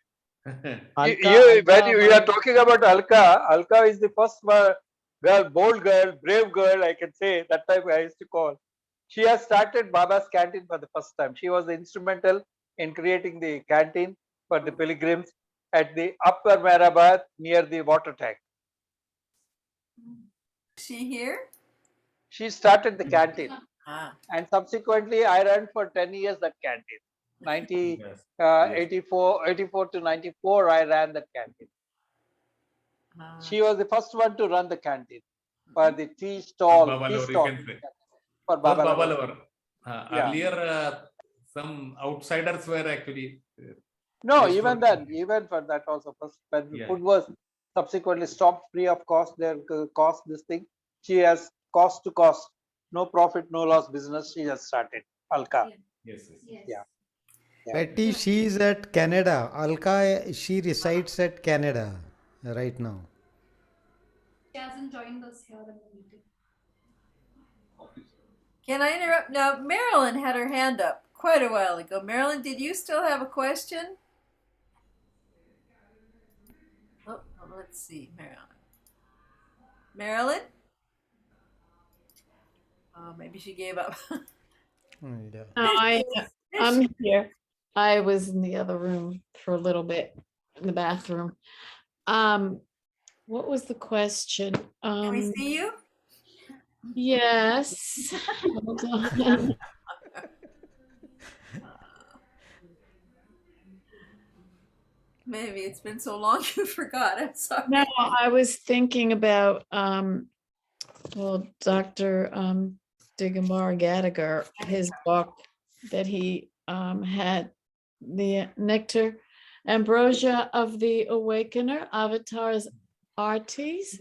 [SPEAKER 12] When you are talking about Alka is the first girl, bold girl, brave girl, I can say. That time I used to call. She has started Baba's canteen for the first time. She was instrumental in creating the canteen for the pilgrims at the Upper Mehrabad near the water tank.
[SPEAKER 9] Is she here?
[SPEAKER 12] She started the canteen,
[SPEAKER 9] Ah.
[SPEAKER 12] and subsequently I ran for 10 years that canteen. 84 to 94, I ran that canteen. She was the first one to run the canteen for the tea stall.
[SPEAKER 2] Baba
[SPEAKER 12] Tea
[SPEAKER 2] Lover, you
[SPEAKER 12] stall
[SPEAKER 2] can say.
[SPEAKER 12] for
[SPEAKER 2] Was
[SPEAKER 12] Baba
[SPEAKER 2] Baba
[SPEAKER 12] Lover.
[SPEAKER 2] Lover.
[SPEAKER 12] Yeah.
[SPEAKER 2] Earlier, some outsiders were actually.
[SPEAKER 12] No,
[SPEAKER 2] used
[SPEAKER 12] even
[SPEAKER 2] for-
[SPEAKER 12] then, even for that also, first when
[SPEAKER 2] Yeah.
[SPEAKER 12] food was subsequently stopped free of cost, their cost this thing. She has cost to cost, no profit, no loss business. She has started Alka.
[SPEAKER 2] Yes.
[SPEAKER 12] Yeah.
[SPEAKER 1] Betty, she is at Canada. Alka, she resides at Canada right now.
[SPEAKER 4] She hasn't joined us here in the meeting.
[SPEAKER 9] Can I interrupt? Now, Marilyn had her hand up quite a while ago. Marilyn, did you still have a question? Let's see, Marilyn. Marilyn? Maybe she gave up.
[SPEAKER 1] Yeah.
[SPEAKER 8] No,
[SPEAKER 9] There
[SPEAKER 8] I'm
[SPEAKER 9] she-
[SPEAKER 8] here. I was in the other room for a little bit in the bathroom. What was the question?
[SPEAKER 9] Can we see you?
[SPEAKER 8] Yes. Hold on.
[SPEAKER 9] Maybe it's been so long you forgot. I'm sorry.
[SPEAKER 8] No, I was thinking about well, Dr. Digambar Gadigar, his book that he had, the Nectar Ambrosia of the Awakener, Avatar's Artis.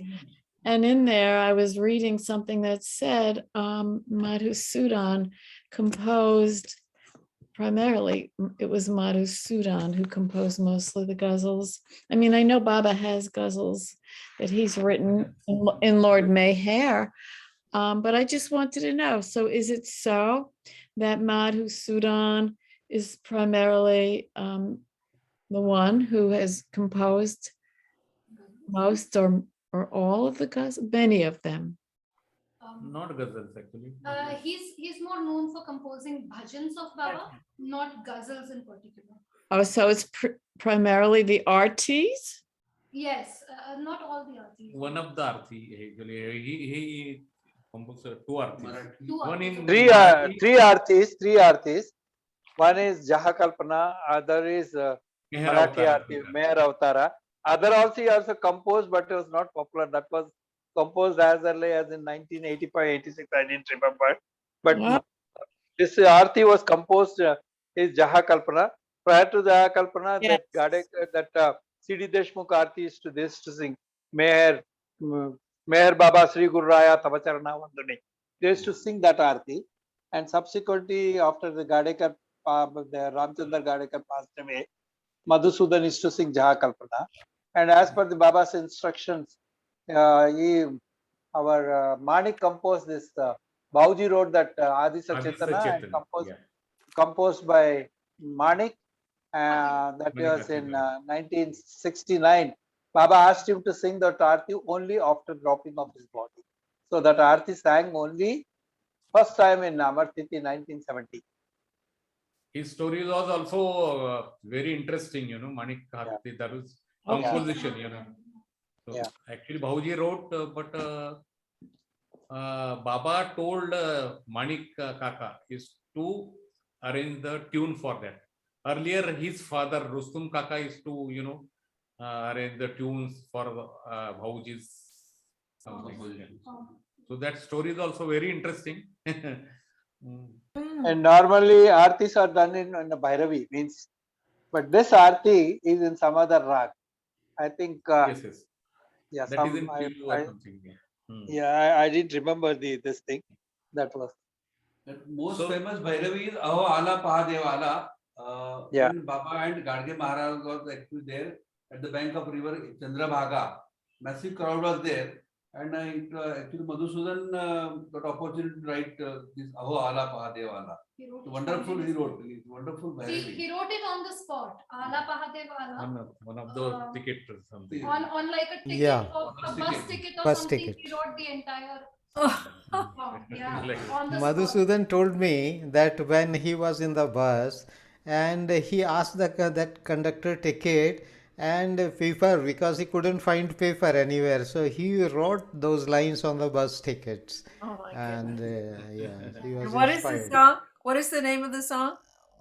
[SPEAKER 8] And in there, I was reading something that said Madhusudan composed primarily, it was Madhusudan who composed mostly the ghazals. I mean, I know Baba has ghazals that he's written in Lord Mayhair, but I just wanted to know, so is it so that Madhusudan is primarily the one who has composed most or all of the ghazals, many of them?
[SPEAKER 2] Not ghazals actually.
[SPEAKER 4] He's more known for composing bhajans of Baba, not ghazals in particular.
[SPEAKER 8] Oh, so it's primarily the artis?
[SPEAKER 4] Yes, not all the artis.
[SPEAKER 2] One of the arti actually. He composed two artis.
[SPEAKER 4] Two
[SPEAKER 2] One in
[SPEAKER 12] Three three artists. One is Jaha Kalpana, other is
[SPEAKER 2] Meher
[SPEAKER 12] Marathi
[SPEAKER 2] Avtara.
[SPEAKER 12] artist Meher Avtara. Other also he also composed, but it was not popular. That was composed as early as in 1985, 86. I didn't remember. But
[SPEAKER 8] Wow.
[SPEAKER 12] this Aarti was composed is Jaha Kalpana. Prior to Jaha Kalpana,
[SPEAKER 8] Yes.
[SPEAKER 12] that C.D. Deshmukh Aarti used to sing Meher Baba Sri Guru Raya Tabacharana Vandani. They used to sing that Aarti. And subsequently, after the Gadekar, the Ramchandar Gadekar passed away, Madhusudan used to sing Jaha Kalpana. And as per the Baba's instructions, our Manik composed this. Bauji wrote that Adi Sachetana and composed by Manik. That was in 1969. Baba asked him to sing that Aarti only after dropping of his body. So that Aarti sang only first time in Amartiti 1970.
[SPEAKER 2] His story was also very interesting, Manik Karti, that was composition, So actually Bauji wrote, but Baba told Manik Kaka is to arrange the tune for that. Earlier, his father Rustum Kaka is to, arrange the tunes for Bauji's composition. So that story is also very interesting.
[SPEAKER 12] And normally Aartis are done in the Bhairavi, means, but this Aarti is in some other rag. I think.
[SPEAKER 2] Yes.
[SPEAKER 12] Yeah,
[SPEAKER 2] that is in Pilu or something.
[SPEAKER 12] Yeah, I didn't remember this thing. That was.
[SPEAKER 5] The most famous Bhairavi is Aho Ala Pahadevala. When Baba and Gadge Maharaj was actually there at the bank of river Chandrabhaga. Massive crowd was there. And actually Madhusudan got opportunity to write this Aho Ala Pahadevala. Wonderful he wrote. Wonderful Bhairavi.
[SPEAKER 4] He wrote it on the spot. Ala Pahadevala.
[SPEAKER 2] One of the tickets or something.
[SPEAKER 4] On like a ticket,
[SPEAKER 1] Yeah.
[SPEAKER 4] a bus ticket or
[SPEAKER 1] Bus
[SPEAKER 4] something.
[SPEAKER 1] ticket.
[SPEAKER 4] He wrote the entire. On the
[SPEAKER 1] Madhusudan told me that when he was in the bus and he asked that conductor ticket and paper because he couldn't find paper anywhere, so he wrote those lines on the bus tickets.
[SPEAKER 9] Oh my
[SPEAKER 1] And he was
[SPEAKER 9] What is the
[SPEAKER 1] inspired.
[SPEAKER 9] song? What is the name of the song?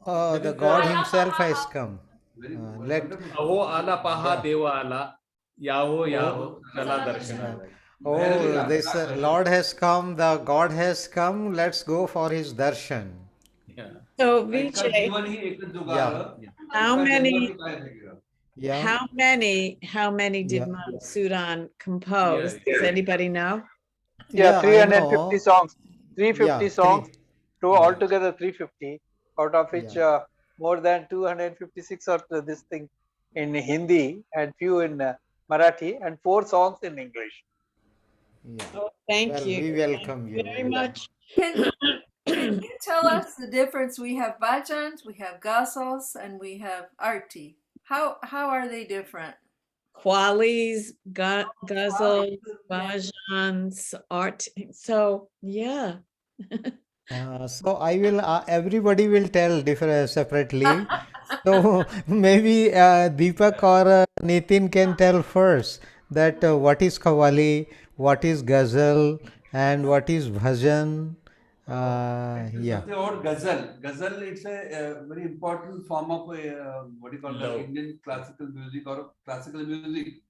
[SPEAKER 1] Oh, the God Himself has come. Let
[SPEAKER 2] Aho Ala Paha Deva Ala Yaho Chala Darshana.
[SPEAKER 1] Oh, this Lord has come, the God has come. Let's go for His darshan.
[SPEAKER 8] So Vijay, how many?
[SPEAKER 1] Yeah.
[SPEAKER 8] How many did Madhusudan compose? Does anybody know?
[SPEAKER 12] Yeah,
[SPEAKER 1] I
[SPEAKER 12] 350
[SPEAKER 1] know.
[SPEAKER 12] songs. 350
[SPEAKER 1] Yeah,
[SPEAKER 12] songs. Altogether 350, out of which more than 256 are this thing in Hindi and few in Marathi and 4 songs in English.
[SPEAKER 1] Yeah.
[SPEAKER 8] Oh, thank
[SPEAKER 1] Well,
[SPEAKER 8] you.
[SPEAKER 1] we welcome you.
[SPEAKER 8] Very much.
[SPEAKER 9] Can you tell us the difference? We have bhajans, we have ghazals, and we have arti. How are they different?
[SPEAKER 8] Qawwalis, ghazals, bhajans, art. So yeah.
[SPEAKER 1] So I will. Everybody will tell different separately. So maybe Deepak or Nitin can tell first that what is Qawwali, what is Ghazal, and what is Bhajan. Yeah.
[SPEAKER 5] Something about ghazal. Ghazal, it's a very important form of what do you call
[SPEAKER 2] Love.
[SPEAKER 5] Indian classical music or classical music.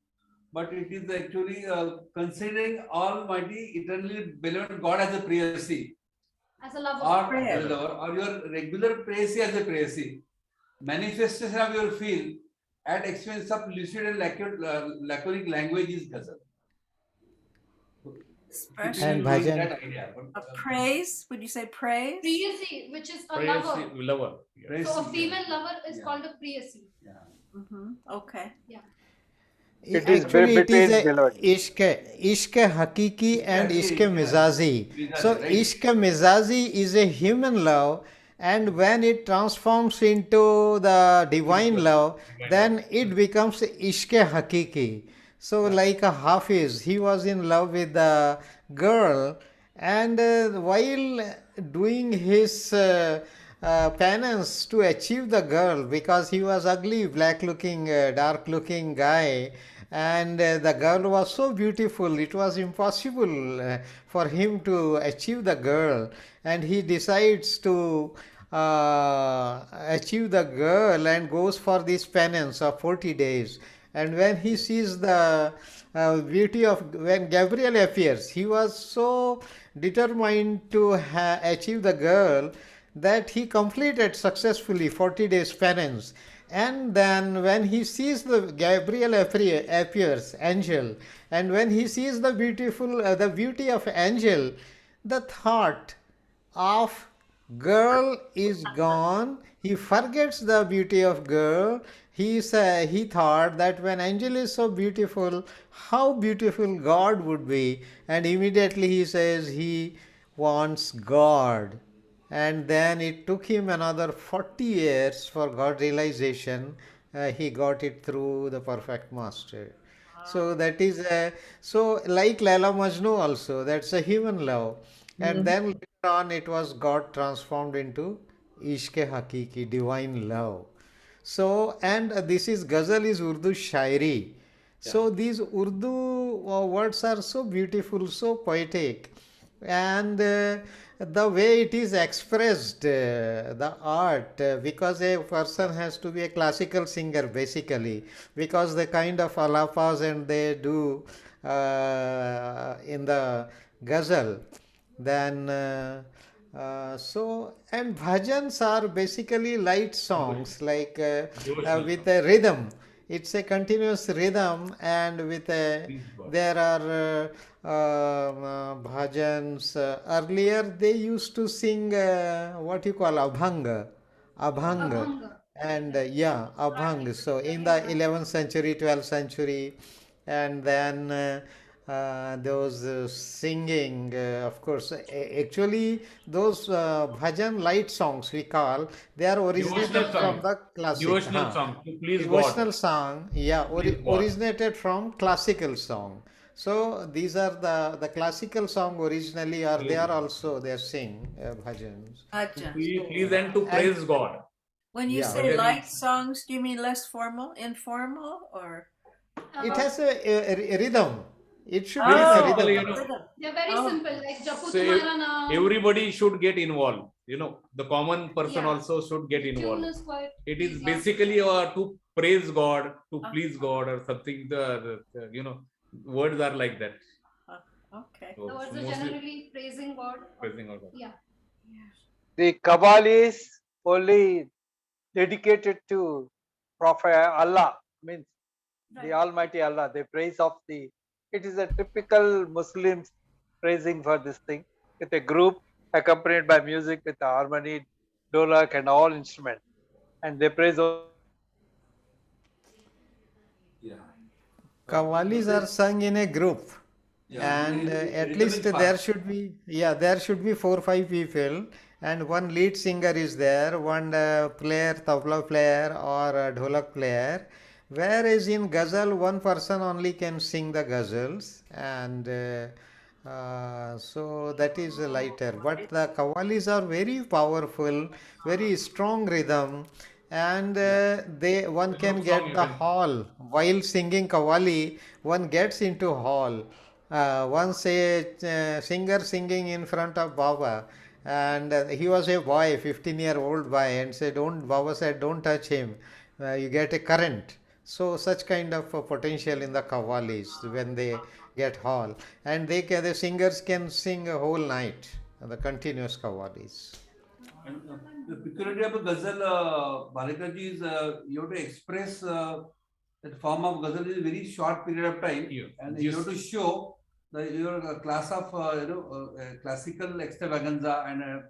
[SPEAKER 5] But it is actually considering Almighty, eternally beloved God as a prayasi,
[SPEAKER 4] As a lover.
[SPEAKER 5] or
[SPEAKER 9] Prayer.
[SPEAKER 5] as a lover, or your regular prayasi as a prayasi. Manifestation of your feel at expense of lucid and laconic language is ghazal.
[SPEAKER 9] Expression
[SPEAKER 1] And
[SPEAKER 5] Typically
[SPEAKER 1] bhajan.
[SPEAKER 5] that idea, but,
[SPEAKER 9] of praise. Would you say praise?
[SPEAKER 4] Priyasi, which is a
[SPEAKER 2] Praise
[SPEAKER 4] lover.
[SPEAKER 2] lover. Yeah.
[SPEAKER 5] prayasi,
[SPEAKER 4] So a female lover is
[SPEAKER 5] Yeah.
[SPEAKER 4] called a priyasi.
[SPEAKER 9] Okay.
[SPEAKER 12] It is
[SPEAKER 1] Actually, it is
[SPEAKER 12] between
[SPEAKER 1] a
[SPEAKER 12] beloved.
[SPEAKER 1] ishq hakiki and ishq mizazi. So
[SPEAKER 5] Mizazi, right.
[SPEAKER 1] ishq mizazi is a human love, and when it transforms into the divine love, then it becomes ishq hakiki. So like a Hafiz, he was in love with the girl, and while doing his penance to achieve the girl, because he was ugly, black looking, dark looking guy, and the girl was so beautiful, it was impossible for him to achieve the girl, and he decides to achieve the girl and goes for this penance of 40 days. And when he sees the beauty of, when Gabriel appears, he was so determined to achieve the girl that he completed successfully 40 days penance. And then when he sees the Gabriel appears, angel, and when he sees the the beauty of angel, the thought of girl is gone. He forgets the beauty of girl. He thought that when angel is so beautiful, how beautiful God would be, and immediately he says he wants God. And then it took him another 40 years for God realization. He got it through the perfect master. So that is so like Laila Majnu also, that's a human love. And then later on it was got transformed into Ishq Hakiki, divine love. So, and this is Ghazal is Urdu Shairi. So these Urdu words are so beautiful, so poetic, and the way it is expressed, the art, because a person has to be a classical singer basically, because the kind of alapas and they do in the ghazal, then so, and bhajans are basically light songs like with a rhythm. It's a continuous rhythm, and with a there are bhajans. Earlier they used to sing what you call abhang,
[SPEAKER 4] Abhanga.
[SPEAKER 1] and yeah, abhang. So in the 11th century, 12th century, and then those singing, of course, actually those bhajan light songs we call, they are originated
[SPEAKER 2] Devotional
[SPEAKER 1] from
[SPEAKER 2] song.
[SPEAKER 1] the classic.
[SPEAKER 2] Devotional song to please
[SPEAKER 1] Devotional
[SPEAKER 2] God.
[SPEAKER 1] song, yeah,
[SPEAKER 2] Please God.
[SPEAKER 1] originated from classical song. So these are the classical song originally, or they are also they sing bhajans.
[SPEAKER 9] Bhajan.
[SPEAKER 2] Please and to praise God.
[SPEAKER 9] When you
[SPEAKER 1] Yeah.
[SPEAKER 9] say light songs, do you mean less formal, informal, or?
[SPEAKER 1] It has a rhythm. It should be
[SPEAKER 9] Oh,
[SPEAKER 1] a rhythm.
[SPEAKER 2] you know,
[SPEAKER 4] They're very
[SPEAKER 9] Oh.
[SPEAKER 4] simple, like Japu
[SPEAKER 2] say
[SPEAKER 4] Tumhara Naam.
[SPEAKER 2] everybody should get involved. You know, the common person
[SPEAKER 4] Yeah.
[SPEAKER 2] also should get
[SPEAKER 4] Tune
[SPEAKER 2] involved.
[SPEAKER 4] is quite
[SPEAKER 2] It is
[SPEAKER 4] easy.
[SPEAKER 2] basically to praise God, to please God, or something. The you know, words are like that.
[SPEAKER 9] Okay.
[SPEAKER 2] So
[SPEAKER 4] The words are
[SPEAKER 2] mostly
[SPEAKER 4] generally praising God.
[SPEAKER 2] praising God.
[SPEAKER 4] Yeah.
[SPEAKER 12] The Kabbal is only dedicated to Prophet Allah, means the
[SPEAKER 4] Right.
[SPEAKER 12] Almighty Allah. The praise of the, it is a typical Muslims praising for this thing with a group accompanied by music with the harmony, dolak, and all instruments, and they praise.
[SPEAKER 5] Yeah.
[SPEAKER 1] Qawwalis are sung in a group.
[SPEAKER 5] Yeah,
[SPEAKER 1] And at
[SPEAKER 5] rhythmic
[SPEAKER 1] least
[SPEAKER 5] part.
[SPEAKER 1] there should be, yeah, there should be 4 or 5 people, and one lead singer is there, one player, tabla player or a dholak player, Whereas in ghazal, one person only can sing the ghazals, and so that is lighter. But the qawwalis are very powerful, very strong rhythm, and they one
[SPEAKER 2] The
[SPEAKER 1] can
[SPEAKER 2] group song
[SPEAKER 1] get
[SPEAKER 2] you
[SPEAKER 1] the
[SPEAKER 2] can.
[SPEAKER 1] hall while singing qawwali. One gets into hall. Once a singer singing in front of Baba, and he was a boy, 15-year-old boy, and said, "Don't." Baba said, "Don't touch him. You get a current." So such kind of potential in the qawwalis when they get hall, and the singers can sing a whole night, the continuous qawwalis.
[SPEAKER 5] And the peculiarity of a ghazal, Bhalikaji, is you have to express that form of ghazal in a very short period of time,
[SPEAKER 2] Yeah.
[SPEAKER 5] and
[SPEAKER 2] Yes.
[SPEAKER 5] you have to show your class of classical extravaganza and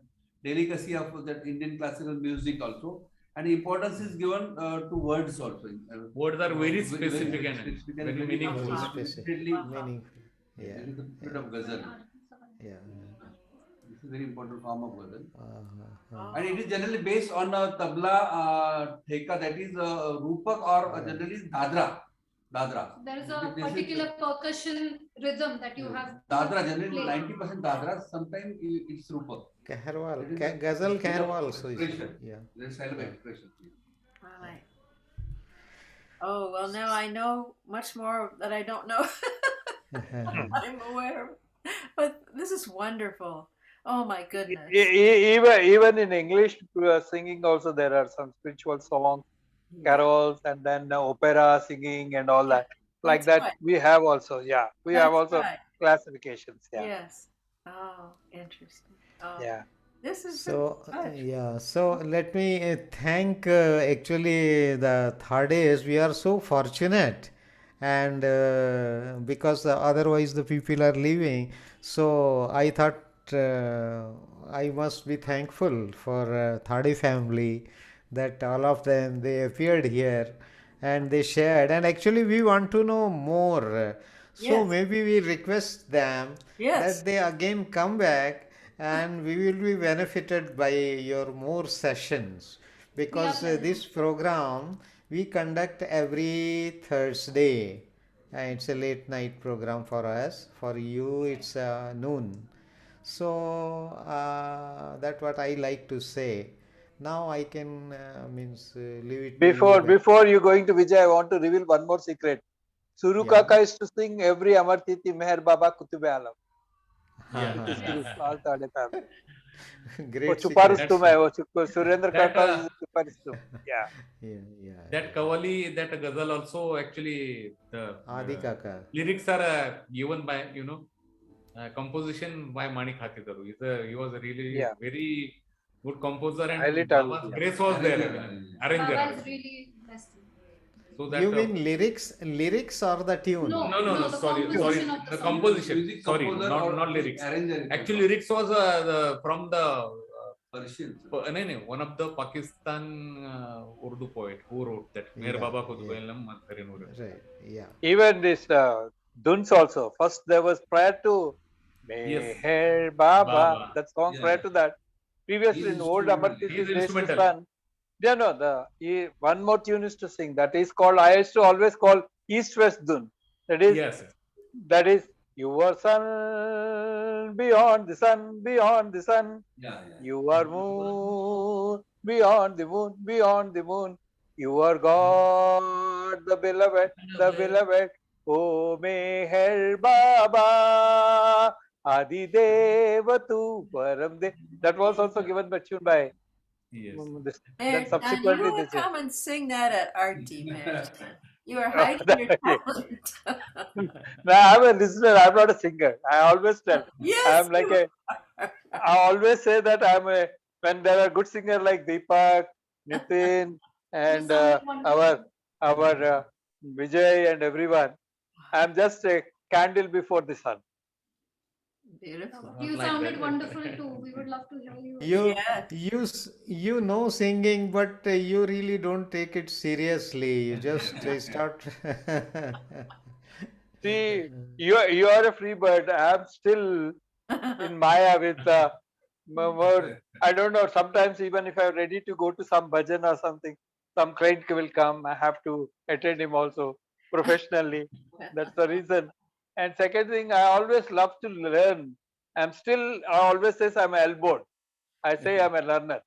[SPEAKER 5] delicacy of that Indian classical music also, and importance is given to words also.
[SPEAKER 2] Words are very specific and
[SPEAKER 5] specific
[SPEAKER 2] very
[SPEAKER 5] very
[SPEAKER 2] meaningful.
[SPEAKER 1] Very
[SPEAKER 5] definitely
[SPEAKER 1] specific, meaningful. Yeah,
[SPEAKER 5] that is the spirit
[SPEAKER 1] yeah,
[SPEAKER 5] of ghazal.
[SPEAKER 1] yeah.
[SPEAKER 5] This is a very important form of ghazal.
[SPEAKER 1] Uh-huh.
[SPEAKER 5] And it is generally based on a tabla theka, that is rupak, or generally dadra. Dadra.
[SPEAKER 4] There is a
[SPEAKER 5] This is
[SPEAKER 4] particular percussion rhythm that you have. to
[SPEAKER 5] Dadra, generally
[SPEAKER 4] play.
[SPEAKER 5] 90% dadra, sometimes it's rupak.
[SPEAKER 1] Kaharwal,
[SPEAKER 5] That is the
[SPEAKER 1] ghazal
[SPEAKER 5] style of
[SPEAKER 1] Kaharwal also is.
[SPEAKER 5] expression.
[SPEAKER 1] Yeah.
[SPEAKER 5] There is style of
[SPEAKER 1] Yeah.
[SPEAKER 5] expression.
[SPEAKER 9] Right. Oh, well, now I know much more that I don't know. I'm aware of. But this is wonderful. Oh, my goodness.
[SPEAKER 12] Even in English singing also there are some spiritual songs, carols, and then opera singing and all that. Like
[SPEAKER 9] That's
[SPEAKER 12] that
[SPEAKER 9] right.
[SPEAKER 12] we have also. Yeah, we have
[SPEAKER 9] That's
[SPEAKER 12] also
[SPEAKER 9] right.
[SPEAKER 12] classifications. Yeah,
[SPEAKER 9] Yes. Oh, interesting. Oh,
[SPEAKER 12] yeah.
[SPEAKER 9] this is
[SPEAKER 1] So
[SPEAKER 9] such.
[SPEAKER 1] yeah, so let me thank actually the Thades. We are so fortunate, and because otherwise the people are leaving. So I thought I must be thankful for Thade family that all of them they appeared here and they shared. And actually we want to know more. So
[SPEAKER 9] Yes.
[SPEAKER 1] maybe we request them
[SPEAKER 9] Yes.
[SPEAKER 1] that they again come back, and we will be benefited by your more sessions, because this program we conduct every Thursday. It's a late night program for us. For you, it's noon. So that's what I like to say. Now I can leave it to you.
[SPEAKER 12] Before you going to Vijay, I want to reveal one more secret. Suru
[SPEAKER 1] Yeah.
[SPEAKER 12] Kaka used to sing every Amar Titi Meher Baba Kutube Alam.
[SPEAKER 2] Yeah.
[SPEAKER 12] It is Suru all Thade family. वो
[SPEAKER 1] Great
[SPEAKER 12] Chuparustum
[SPEAKER 1] secret.
[SPEAKER 12] है वो Surendra
[SPEAKER 2] That,
[SPEAKER 12] Kaka is Chuparustum. Yeah.
[SPEAKER 1] Yeah.
[SPEAKER 2] That Kavali, that ghazal also actually the
[SPEAKER 1] Adi Kaka.
[SPEAKER 2] lyrics are given by composition by Manik Hathidaru. He was a really
[SPEAKER 12] Yeah.
[SPEAKER 2] very good composer, and
[SPEAKER 12] Highly talented,
[SPEAKER 2] Baba's
[SPEAKER 12] yeah.
[SPEAKER 2] grace was there, arranger.
[SPEAKER 4] Baba is really blessed.
[SPEAKER 2] So that
[SPEAKER 1] You mean lyrics or the tune?
[SPEAKER 4] No.
[SPEAKER 2] no,
[SPEAKER 4] the
[SPEAKER 2] sorry,
[SPEAKER 4] composition of the
[SPEAKER 2] the
[SPEAKER 4] song.
[SPEAKER 2] composition.
[SPEAKER 5] Music
[SPEAKER 2] Sorry,
[SPEAKER 5] composer or
[SPEAKER 2] not lyrics.
[SPEAKER 5] arranger.
[SPEAKER 2] Actually, lyrics was from the
[SPEAKER 5] Persian.
[SPEAKER 2] one of the Pakistan Urdu poet who wrote that. Mere
[SPEAKER 1] Yeah,
[SPEAKER 2] Baba Khud
[SPEAKER 1] yeah.
[SPEAKER 2] Goelam Mat Kare Noor.
[SPEAKER 1] Right. Yeah.
[SPEAKER 12] Even this Duns also. First there was prior to
[SPEAKER 2] Yes.
[SPEAKER 12] Meher Baba,
[SPEAKER 2] Baba.
[SPEAKER 12] that song
[SPEAKER 5] Yeah.
[SPEAKER 12] prior to that. Previously
[SPEAKER 5] He's
[SPEAKER 12] in old
[SPEAKER 5] instrumental.
[SPEAKER 12] Amar Titi
[SPEAKER 2] He's
[SPEAKER 12] days to
[SPEAKER 2] instrumental.
[SPEAKER 12] son. Yeah, no, one more tune is to sing. That is called, I used to always call East-West Dun.
[SPEAKER 2] Yes.
[SPEAKER 12] That is, your sun beyond the sun, beyond the sun.
[SPEAKER 5] Yeah.
[SPEAKER 12] You are moon beyond the moon, beyond the moon. You are God, the beloved. O Meher Baba, Adi Deva Tu Param De. That was also given by tune by.
[SPEAKER 2] Yes.
[SPEAKER 12] Then
[SPEAKER 9] And
[SPEAKER 12] subsequently
[SPEAKER 9] you would
[SPEAKER 12] this is.
[SPEAKER 9] come and sing that at Arti, man. You are hiding your talent.
[SPEAKER 12] No, I'm a listener. I'm not a singer. I always tell.
[SPEAKER 9] Yes.
[SPEAKER 12] I'm like I always say that when there are good singers like Deepak, Nitin, and our Vijay and everyone, I'm just a candle before the sun.
[SPEAKER 9] Beautiful.
[SPEAKER 4] You
[SPEAKER 2] Not like
[SPEAKER 4] sounded
[SPEAKER 2] that.
[SPEAKER 4] wonderful too. We would love to hear you.
[SPEAKER 1] You know singing, but you really don't take it seriously. You just start.
[SPEAKER 12] See, you are a free bird. I'm still in Maya with more. I don't know. Sometimes even if I'm ready to go to some bhajan or something, some train will come. I have to attend him also professionally. That's the reason. And second thing, I always love to learn. I always says I'm elbowed. I say I'm a learner.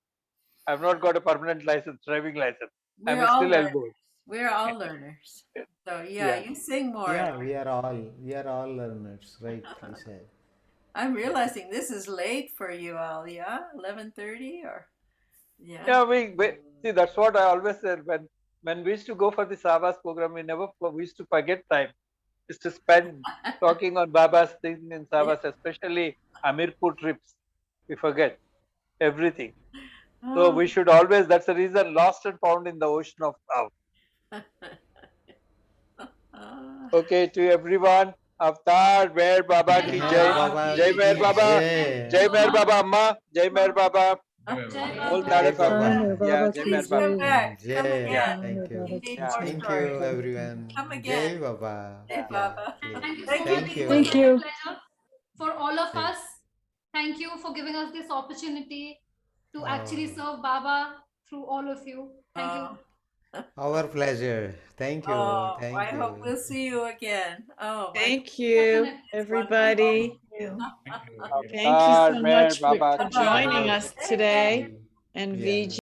[SPEAKER 12] I've not got a permanent license, driving license. I'm
[SPEAKER 9] We're all
[SPEAKER 12] still
[SPEAKER 9] learners.
[SPEAKER 12] elbowed.
[SPEAKER 9] We're all learners. So yeah, you sing more.
[SPEAKER 1] Yeah,
[SPEAKER 9] Edward.
[SPEAKER 1] we are all learners, rightly said.
[SPEAKER 9] I'm realizing this is late for you all. Yeah, 11:30 or yeah.
[SPEAKER 12] Yeah, we see that's what I always said when we used to go for the Savas program, we used to forget time. Used to spend talking on Baba's things in Savas, especially Amirpur trips. We forget everything. So
[SPEAKER 9] Oh.
[SPEAKER 12] we should always, that's the reason, lost and found in the ocean of love. Okay, to everyone, Avtar, Meher Baba ki
[SPEAKER 1] Meher
[SPEAKER 12] jai,
[SPEAKER 1] Baba
[SPEAKER 12] Jai
[SPEAKER 1] ki
[SPEAKER 12] Meher Baba,
[SPEAKER 1] jai.
[SPEAKER 12] Jai Meher Baba Amma, Jai Meher Baba, Bol Tare
[SPEAKER 1] Jai Baba.
[SPEAKER 12] Baba. Yeah, Jai Meher
[SPEAKER 9] Please come
[SPEAKER 12] Baba.
[SPEAKER 9] back. Come
[SPEAKER 1] Jai.
[SPEAKER 9] again.
[SPEAKER 1] Thank you.
[SPEAKER 9] We need
[SPEAKER 12] Yeah.
[SPEAKER 9] more
[SPEAKER 1] Thank
[SPEAKER 9] stories.
[SPEAKER 1] you, everyone.
[SPEAKER 9] Come
[SPEAKER 1] Jai
[SPEAKER 9] again.
[SPEAKER 1] Baba.
[SPEAKER 9] Jai
[SPEAKER 1] Yeah,
[SPEAKER 9] Baba.
[SPEAKER 1] okay.
[SPEAKER 4] Thank you so
[SPEAKER 9] Thank
[SPEAKER 4] much.
[SPEAKER 9] you.
[SPEAKER 1] Thank you.
[SPEAKER 8] Thank
[SPEAKER 4] It
[SPEAKER 8] you.
[SPEAKER 4] was a pleasure for all of
[SPEAKER 1] Thank-
[SPEAKER 4] us. Thank you for giving us this opportunity to
[SPEAKER 1] Oh.
[SPEAKER 4] actually serve Baba through all of you. Thank you.
[SPEAKER 1] Our pleasure. Thank you.
[SPEAKER 9] Oh,
[SPEAKER 1] Thank
[SPEAKER 9] I
[SPEAKER 1] you.
[SPEAKER 9] hope we'll see you again. Oh, my
[SPEAKER 8] Thank you,
[SPEAKER 4] Definitely.
[SPEAKER 8] everybody.
[SPEAKER 9] Thank you.
[SPEAKER 8] Thank you so
[SPEAKER 12] Avtar, Meher
[SPEAKER 8] much for
[SPEAKER 12] Baba ki
[SPEAKER 8] joining
[SPEAKER 12] jai.
[SPEAKER 8] us today. And
[SPEAKER 1] Yeah.
[SPEAKER 8] VG.